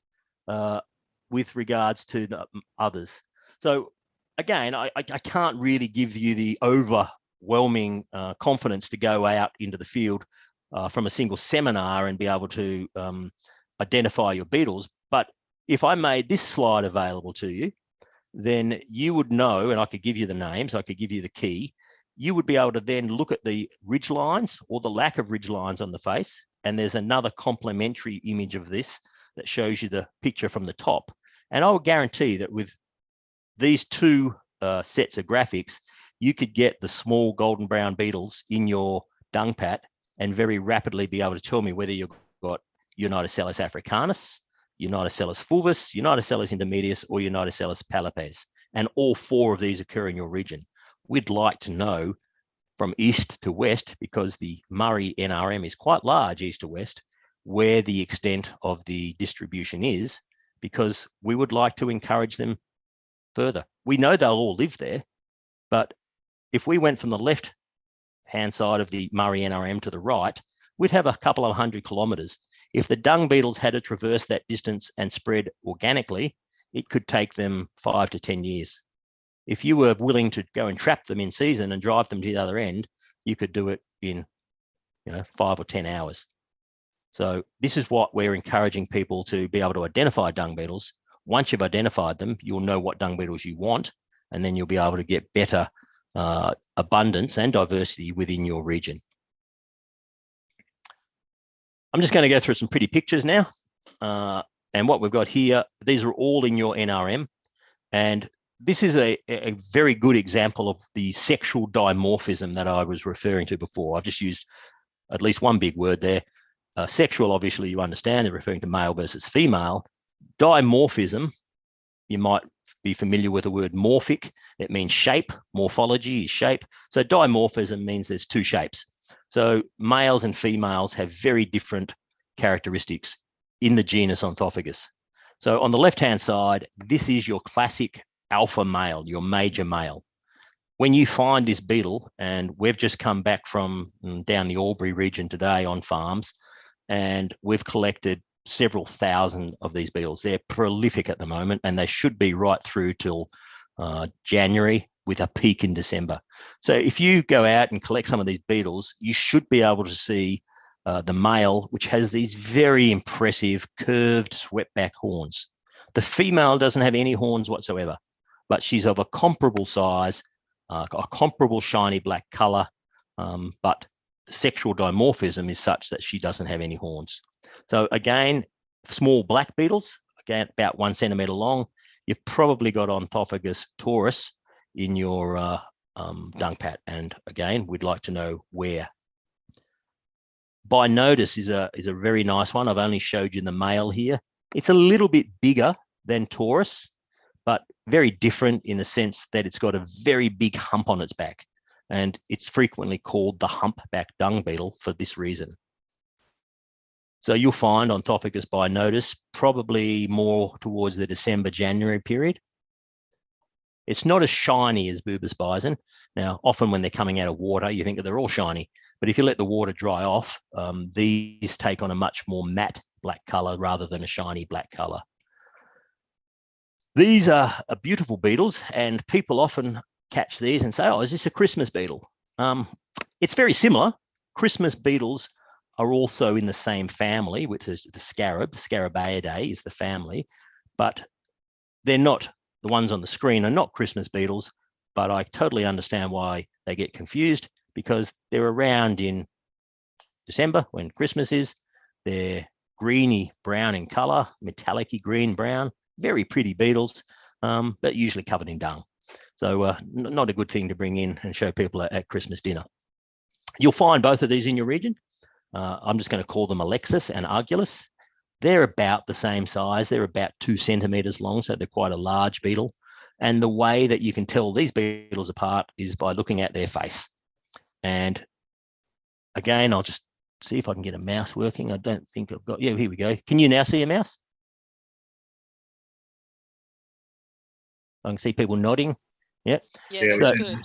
with regards to the others. So again, I can't really give you the overwhelming confidence to go out into the field from a single seminar and be able to identify your beetles. But if I made this slide available to you, then you would know, and I could give you the names, I could give you the key. You would be able to then look at the ridge lines or the lack of ridge lines on the face. And there's another complementary image of this that shows you the picture from the top. And I would guarantee that with these 2 sets of graphics, you could get the small golden brown beetles in your dung pat and very rapidly be able to tell me whether you've got Uniticellus africanus, Uniticellus fulvus, Uniticellus intermedius, or Uniticellus palipes. And all 4 of these occur in your region. We'd like to know from east to west, because the Murray NRM is quite large east to west, where the extent of the distribution is, because we would like to encourage them further. We know they'll all live there, but if we went from the left-hand side of the Murray NRM to the right, we'd have a couple of 100 kilometres. If the dung beetles had to traverse that distance and spread organically, it could take them 5 to 10 years. If you were willing to go and trap them in season and drive them to the other end, you could do it in 5 or 10 hours. So this is what we're encouraging people to be able to identify dung beetles. Once you've identified them, you'll know what dung beetles you want, and then you'll be able to get better abundance and diversity within your region. I'm just going to go through some pretty pictures now. And what we've got here, these are all in your NRM. And this is a very good example of the sexual dimorphism that I was referring to before. I've just used at least one big word there. Sexual, obviously, you understand, they're referring to male versus female. Dimorphism, you might be familiar with the word morphic. It means shape. Morphology is shape. So dimorphism means there's two shapes. So males and females have very different characteristics in the genus Onthophagus. So on the left-hand side, this is your classic alpha male, your major male. When you find this beetle, and we've just come back from down the Albury region today on farms, and we've collected several thousand of these beetles. They're prolific at the moment, and they should be right through till January, with a peak in December. So if you go out and collect some of these beetles, you should be able to see the male, which has these very impressive curved swept back horns. The female doesn't have any horns whatsoever, but she's of a comparable size, a comparable shiny black color, but the sexual dimorphism is such that she doesn't have any horns. So again, small black beetles, again, about 1 centimeter long. You've probably got Onthophagus taurus in your dung pat. And again, we'd like to know where. By notice is a very nice one. I've only showed you the male here. It's a little bit bigger than taurus, but very different in the sense that it's got a very big hump on its back. And it's frequently called the humpback dung beetle for this reason. So you'll find Onthophagus by notice probably more towards the December, January period. It's not as shiny as Bubis bison. Now, often when they're coming out of water, you think that they're all shiny. But if you let the water dry off, these take on a much more matte black color rather than a shiny black color. These are beautiful beetles, and people often catch these and say, oh, is this a Christmas beetle? It's very similar. Christmas beetles are also in the same family, which is the scarab. Scarabeidae is the family, but they're not. The ones on the screen are not Christmas beetles, but I totally understand why they get confused, because they're around in December when Christmas is. They're greeny brown in color, metallic-y green brown, very pretty beetles, but usually covered in dung. So not a good thing to bring in and show people at Christmas dinner. You'll find both of these in your region. I'm just going to call them Alexis and Argulis. They're about the same size. They're about 2 centimeters long, so they're quite a large beetle. And the way that you can tell these beetles apart is by looking at their face. And again, I'll just see if I can get a mouse working. I don't think I've got, yeah, here we go. Can you now see a mouse? I can see people nodding. Yeah. Yeah, that's good.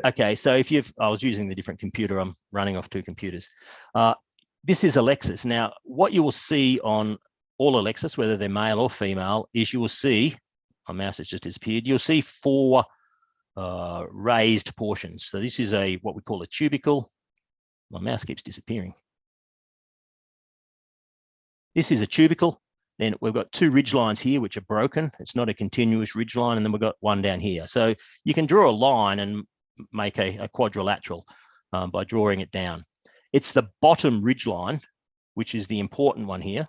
Okay, so if I was using the different computer, I'm running off 2 computers. This is Alexis. Now, what you will see on all Alexis, whether they're male or female, is you will see, my mouse has just disappeared, you'll see 4 raised portions. So this is what we call a tubercle. My mouse keeps disappearing. This is a tubercle. Then we've got 2 ridge lines here, which are broken. It's not a continuous ridge line. And then we've got one down here. So you can draw a line and make a quadrilateral by drawing it down. It's the bottom ridge line, which is the important one here,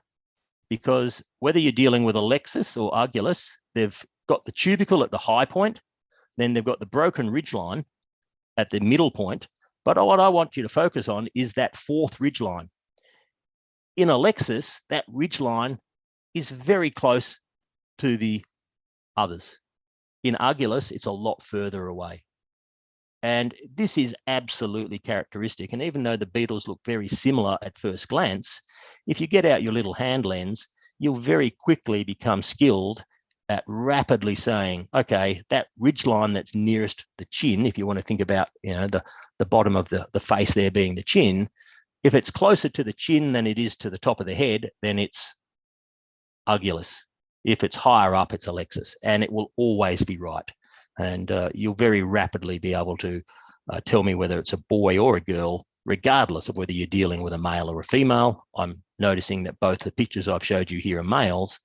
because whether you're dealing with Alexis or Argulis, they've got the tubercle at the high point, then they've got the broken ridge line at the middle point. But what I want you to focus on is that 4th ridge line. In Alexis, that ridge line is very close to the others. In Argulis, it's a lot further away. And this is absolutely characteristic. And even though the beetles look very similar at first glance, if you get out your little hand lens, you'll very quickly become skilled at rapidly saying, okay, that ridge line that's nearest the chin, if you want to think about, the bottom of the face there being the chin, if it's closer to the chin than it is to the top of the head, then it's Argulis. If it's higher up, it's Alexis, and it will always be right. And you'll very rapidly be able to tell me whether it's a boy or a girl regardless of whether you're dealing with a male or a female. I'm noticing that both the pictures I've showed you here are males,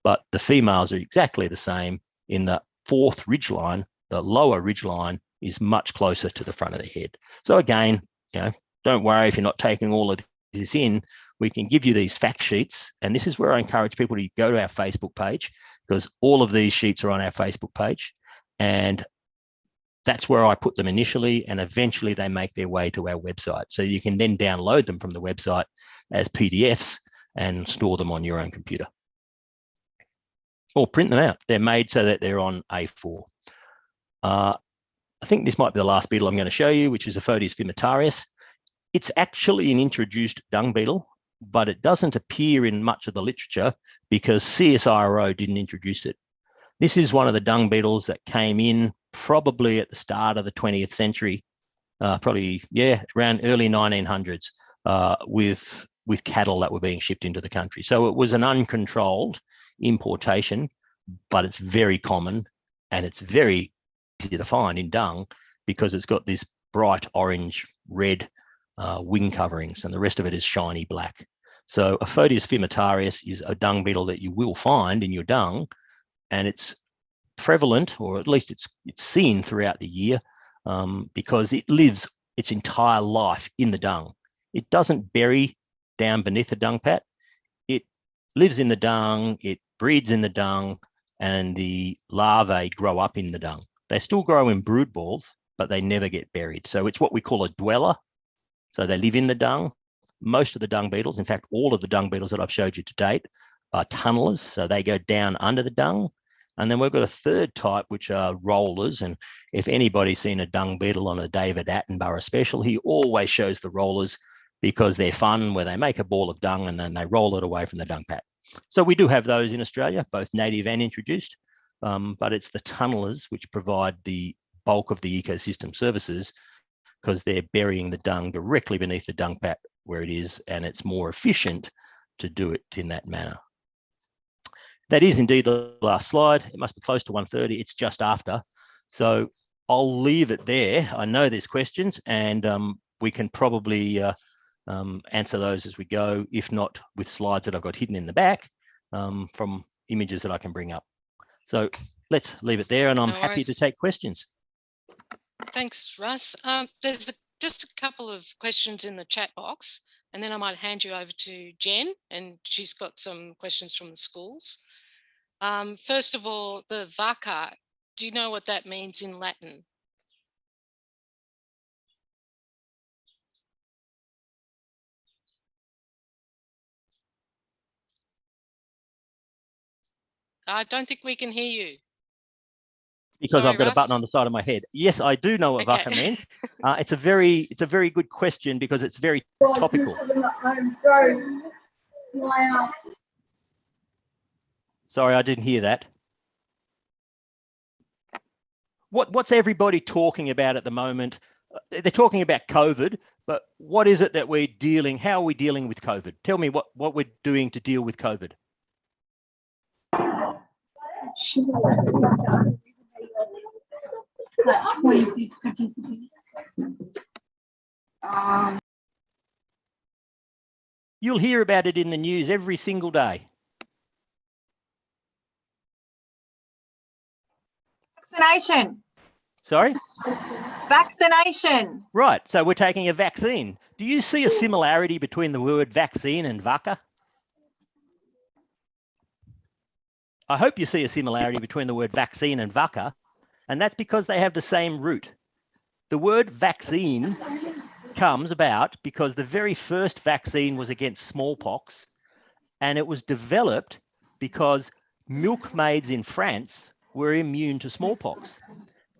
but the females are exactly the same. In the fourth ridgeline, the lower ridgeline is much closer to the front of the head. So again, don't worry if you're not taking all of this in. We can give you these fact sheets, and this is where I encourage people to go to our Facebook page, because all of these sheets are on our Facebook page, and that's where I put them initially, and eventually they make their way to our website. So you can then download them from the website as PDFs and store them on your own computer. Or print them out. They're made so that they're on A4. I think this might be the last beetle I'm going to show you, which is Aphodes fimitarius. It's actually an introduced dung beetle, but it doesn't appear in much of the literature because CSIRO didn't introduce it. This is one of the dung beetles that came in probably at the start of the 20th century, around early 1900s, with cattle that were being shipped into the country. So it was an uncontrolled importation, but it's very common and it's very easy to find in dung because it's got this bright orange red wing coverings, and the rest of it is shiny black. So Aphodes fimitarius is a dung beetle that you will find in your dung, and it's prevalent, or at least it's seen throughout the year, because it lives its entire life in the dung. It doesn't bury down beneath the dung pat. It lives in the dung, it breeds in the dung, and the larvae grow up in the dung. They still grow in brood balls, but they never get buried. So it's what we call a dweller. So they live in the dung. Most of the dung beetles, in fact, all of the dung beetles that I've showed you to date, are tunnelers. So they go down under the dung. And then we've got a third type, which are rollers. And if anybody's seen a dung beetle on a David Attenborough special, he always shows the rollers because they're fun, where they make a ball of dung and then they roll it away from the dung pat. So we do have those in Australia, both native and introduced, but it's the tunnelers which provide the bulk of the ecosystem services, because they're burying the dung directly beneath the dung pat where it is, and it's more efficient to do it in that manner. That is indeed the last slide. It must be close to 1:30. It's just after. So I'll leave it there. I know there's questions, and we can probably answer those as we go, if not with slides that I've got hidden in the back from images that I can bring up. So let's leave it there, and I'm happy to take questions. Thanks, Russ. There's just a couple of questions in the chat box, and then I might hand you over to Jen, and she's got some questions from the schools. First of all, the vaca, do you know what that means in Latin? I don't think we can hear you. Because Sorry, I've got Russ? a button on the side of my head. Yes, I do know what vaca means. It's a very good question because it's very topical. Sorry, I didn't hear that. What's everybody talking about at the moment? They're talking about COVID, but what is it that we're dealing? How are we dealing with COVID? Tell me what we're doing to deal with COVID. You'll hear about it in the news every single day. Vaccination. Sorry? Vaccination. Right, so we're taking a vaccine. Do you see a similarity between the word vaccine and vaca? I hope you see a similarity between the word vaccine and vaca, and that's because they have the same root. The word vaccine comes about because the very first vaccine was against smallpox, and it was developed because milkmaids in France were immune to smallpox.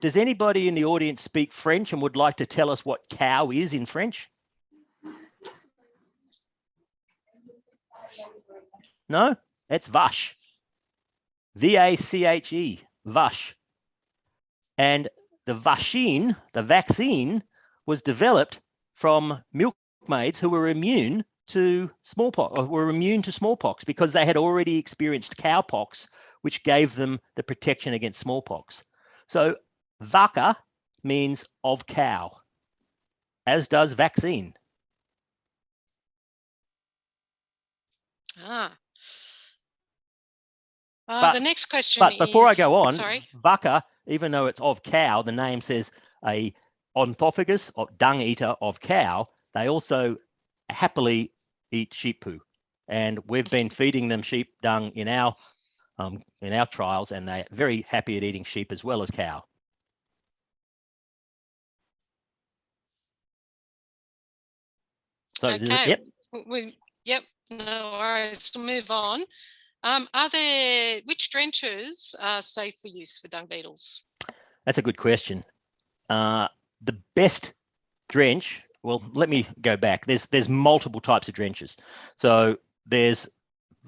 Does anybody in the audience speak French and would like to tell us what cow is in French? No? It's vache. V-A-C-H-E, vache. And the vaccine was developed from milkmaids who were immune to smallpox, because they had already experienced cowpox, which gave them the protection against smallpox. So vaca means of cow. as does vaccine. The next question but before I is, go on, sorry. Vacca, even though it's of cow, the name says a ontophagus, or dung eater of cow. They also happily eat sheep poo, and we've been feeding them sheep dung in our trials, and they're very happy at eating sheep as well as cow. So, okay. Yep. No worries. We'll move on. Which drenches are safe for use for dung beetles? That's a good question. The best drench, well, let me go back. There's multiple types of drenches. So there's,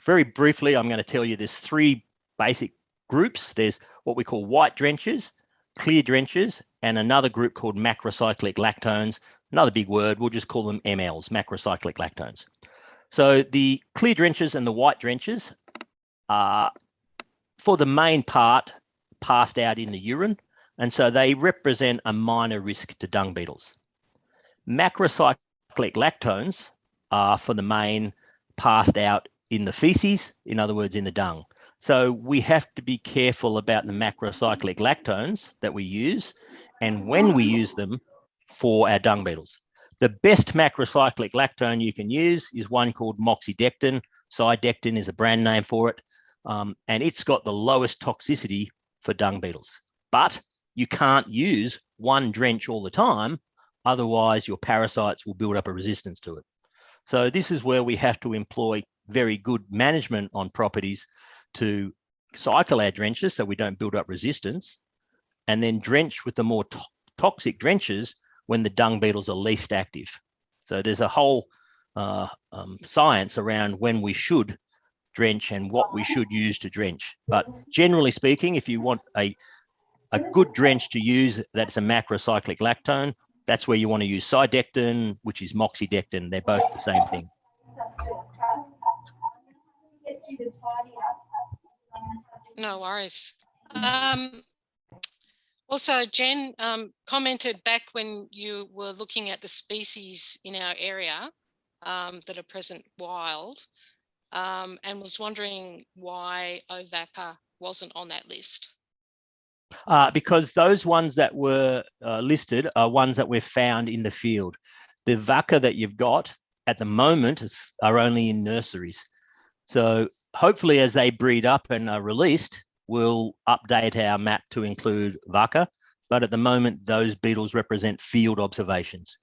very briefly, I'm going to tell you there's three basic groups. There's what we call white drenches, clear drenches, and another group called macrocyclic lactones. Another big word, we'll just call them MLs, macrocyclic lactones. So the clear drenches and the white drenches are, for the main part, passed out in the urine, and so they represent a minor risk to dung beetles. Macrocyclic lactones are, for the main, passed out in the feces, in other words, in the dung. So we have to be careful about the macrocyclic lactones that we use and when we use them for our dung beetles. The best macrocyclic lactone you can use is one called moxidectin. Cydectin is a brand name for it, and it's got the lowest toxicity for dung beetles. But you can't use one drench all the time, otherwise your parasites will build up a resistance to it. So this is where we have to employ very good management on properties to cycle our drenches so we don't build up resistance, and then drench with the more toxic drenches when the dung beetles are least active. So there's a whole science around when we should drench and what we should use to drench. But generally speaking, if you want a good drench to use that's a macrocyclic lactone, that's where you want to use cydectin, which is moxidectin. They're both the same thing. No worries. Also, Jen commented back when you were looking at the species in our area that are present wild, and was wondering why Ovacca wasn't on that list. Because those ones that were listed are ones that we've found in the field. The Vacca that you've got at the moment are only in nurseries. So hopefully as they breed up and are released, we'll update our map to include Vacca. But at the moment, those beetles represent field observations.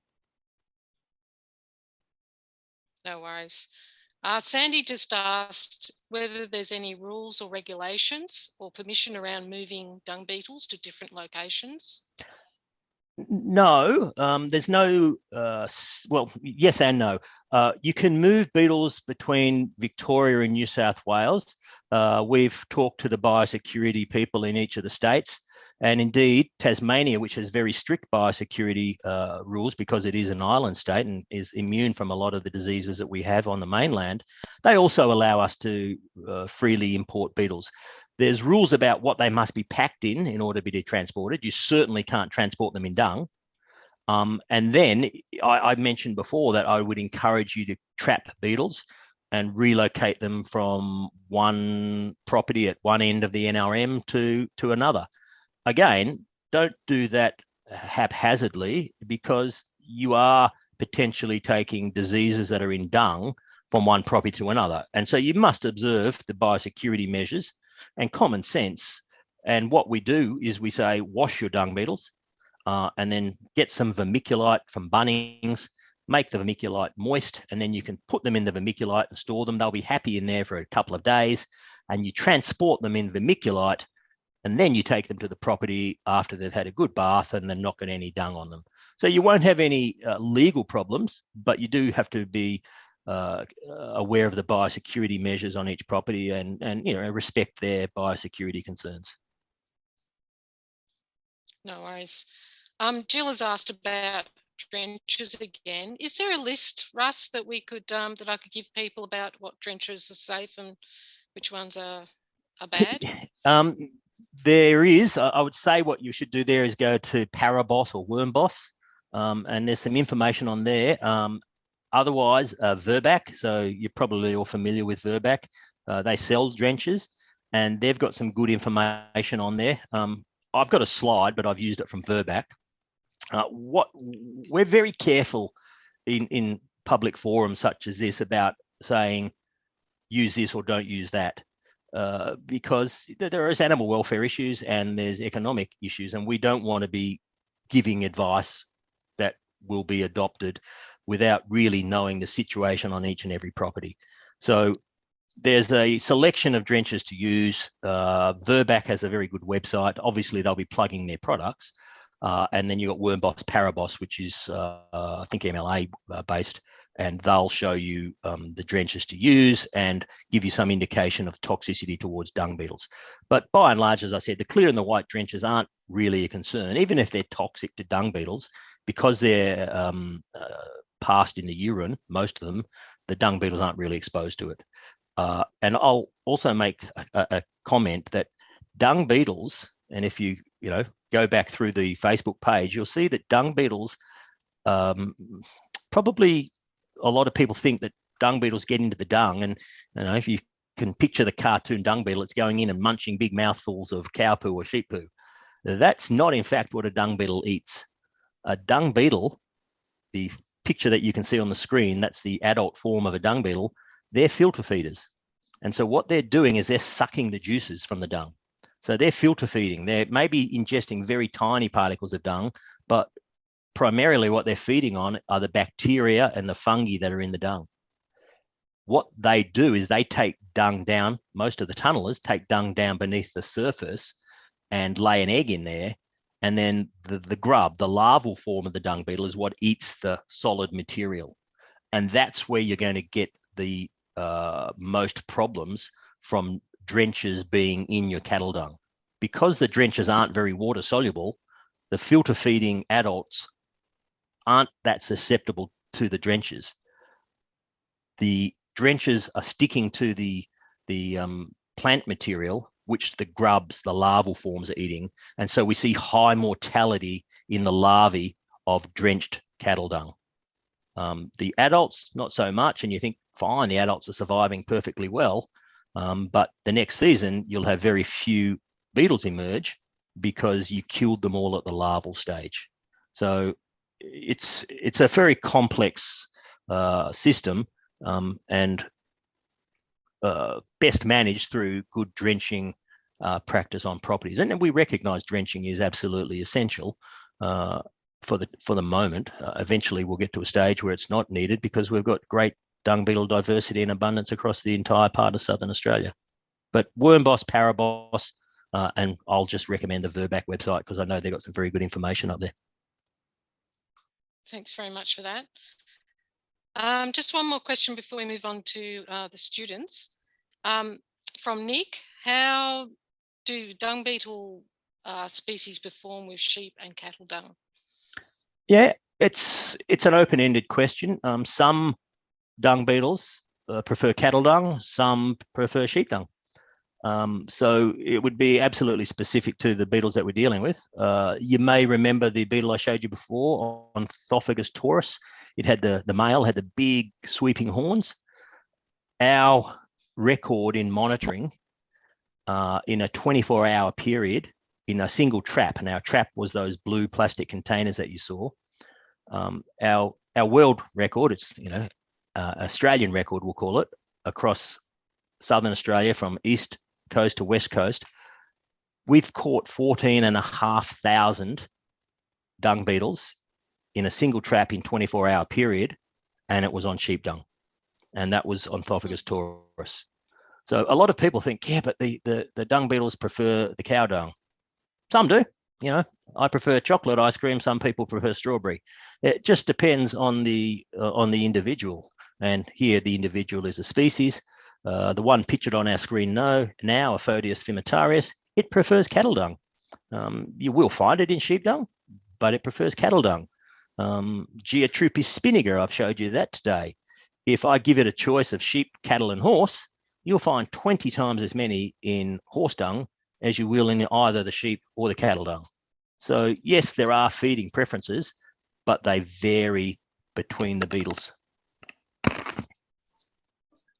No worries. Sandy just asked whether there's any rules or regulations or permission around moving dung beetles to different locations. No, there's no, well, yes and no. You can move beetles between Victoria and New South Wales. We've talked to the biosecurity people in each of the states, and indeed Tasmania, which has very strict biosecurity rules because it is an island state and is immune from a lot of the diseases that we have on the mainland. They also allow us to freely import beetles. There's rules about what they must be packed in order to be transported. You certainly can't transport them in dung. And then I mentioned before that I would encourage you to trap beetles and relocate them from one property at one end of the NRM to another. Again, don't do that haphazardly because you are potentially taking diseases that are in dung from one property to another. And so you must observe the biosecurity measures and common sense. And what we do is we say, wash your dung beetles and then get some vermiculite from Bunnings, make the vermiculite moist, and then you can put them in the vermiculite and store them. They'll be happy in there for a couple of days, and you transport them in vermiculite, and then you take them to the property after they've had a good bath and they're not got any dung on them. So you won't have any legal problems, but you do have to be aware of the biosecurity measures on each property and respect their biosecurity concerns. No worries. Jill has asked about drenches again. Is there a list, Russ, that we could that I could give people about what drenches are safe and which ones are bad? There is. I would say what you should do there is go to Parabos or Wormboss and there's some information on there. Otherwise, Verbac, so you're probably all familiar with Verbac. They sell drenches, and they've got some good information on there. I've got a slide, but I've used it from Verbac. We're very careful in public forums such as this about saying use this or don't use that, because there is animal welfare issues and there's economic issues, and we don't want to be giving advice that will be adopted without really knowing the situation on each and every property. So there's a selection of drenches to use. Verbac has a very good website. Obviously, they'll be plugging their products. And then you've got Wormboss Paraboss, which is, I think, MLA based, and they'll show you the drenches to use and give you some indication of toxicity towards dung beetles. But by and large, as I said, the clear and the white drenches aren't really a concern, even if they're toxic to dung beetles, because they're passed in the urine, most of them, the dung beetles aren't really exposed to it. And I'll also make a comment that dung beetles, and if you go back through the Facebook page, you'll see that dung beetles, probably a lot of people think that dung beetles get into the dung, and if you can picture the cartoon dung beetle, it's going in and munching big mouthfuls of cow poo or sheep poo. That's not in fact what a dung beetle eats. A dung beetle, the picture that you can see on the screen, that's the adult form of a dung beetle, they're filter feeders. And so what they're doing is they're sucking the juices from the dung. So they're filter feeding. They may be ingesting very tiny particles of dung, but primarily what they're feeding on are the bacteria and the fungi that are in the dung. What they do is they take dung down, most of the tunnelers take dung down beneath the surface and lay an egg in there. And then the grub, the larval form of the dung beetle, is what eats the solid material. And that's where you're going to get the most problems from drenches being in your cattle dung. Because the drenches aren't very water soluble, the filter feeding adults aren't that susceptible to the drenches. The drenches are sticking to the plant material, which the grubs, the larval forms, are eating. And so we see high mortality in the larvae of drenched cattle dung. The adults, not so much, and you think, fine, the adults are surviving perfectly well, but the next season you'll have very few beetles emerge because you killed them all at the larval stage. So it's a very complex system, and best managed through good drenching practice on properties. And we recognise drenching is absolutely essential for the moment. Eventually we'll get to a stage where it's not needed because we've got great dung beetle diversity and abundance across the entire part of Southern Australia. But Wormboss, Paraboss, and I'll just recommend the Verbac website because I know they've got some very good information up there. Thanks very much for that. Just one more question before we move on to the students. From Nick, how do dung beetle species perform with sheep and cattle dung? Yeah, it's an open-ended question. Some dung beetles prefer cattle dung, some prefer sheep dung. So it would be absolutely specific to the beetles that we're dealing with. You may remember the beetle I showed you before, Ornithophagus taurus. It had the male had the big sweeping horns. Our record in monitoring in a 24-hour period in a single trap, and our trap was those blue plastic containers that you saw. Our world record, it's Australian record we'll call it, across Southern Australia from east coast to west coast, we've caught 14,500 dung beetles in a single trap in 24-hour period, and it was on sheep dung, and that was Ornithophagus taurus. So a lot of people think, yeah, but the dung beetles prefer the cow dung. Some do. I prefer chocolate ice cream. Some people prefer strawberry. It just depends on the individual. And here the individual is a species. The one pictured on our screen now, Aphodius fimitarius, it prefers cattle dung. You will find it in sheep dung, but it prefers cattle dung. Geotrupis spiniger, I've showed you that today. If I give it a choice of sheep, cattle, and horse, you'll find 20 times as many in horse dung as you will in either the sheep or the cattle dung. So yes, there are feeding preferences, but they vary between the beetles.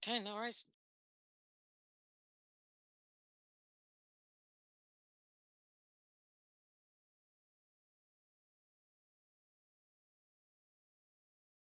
Okay, no worries.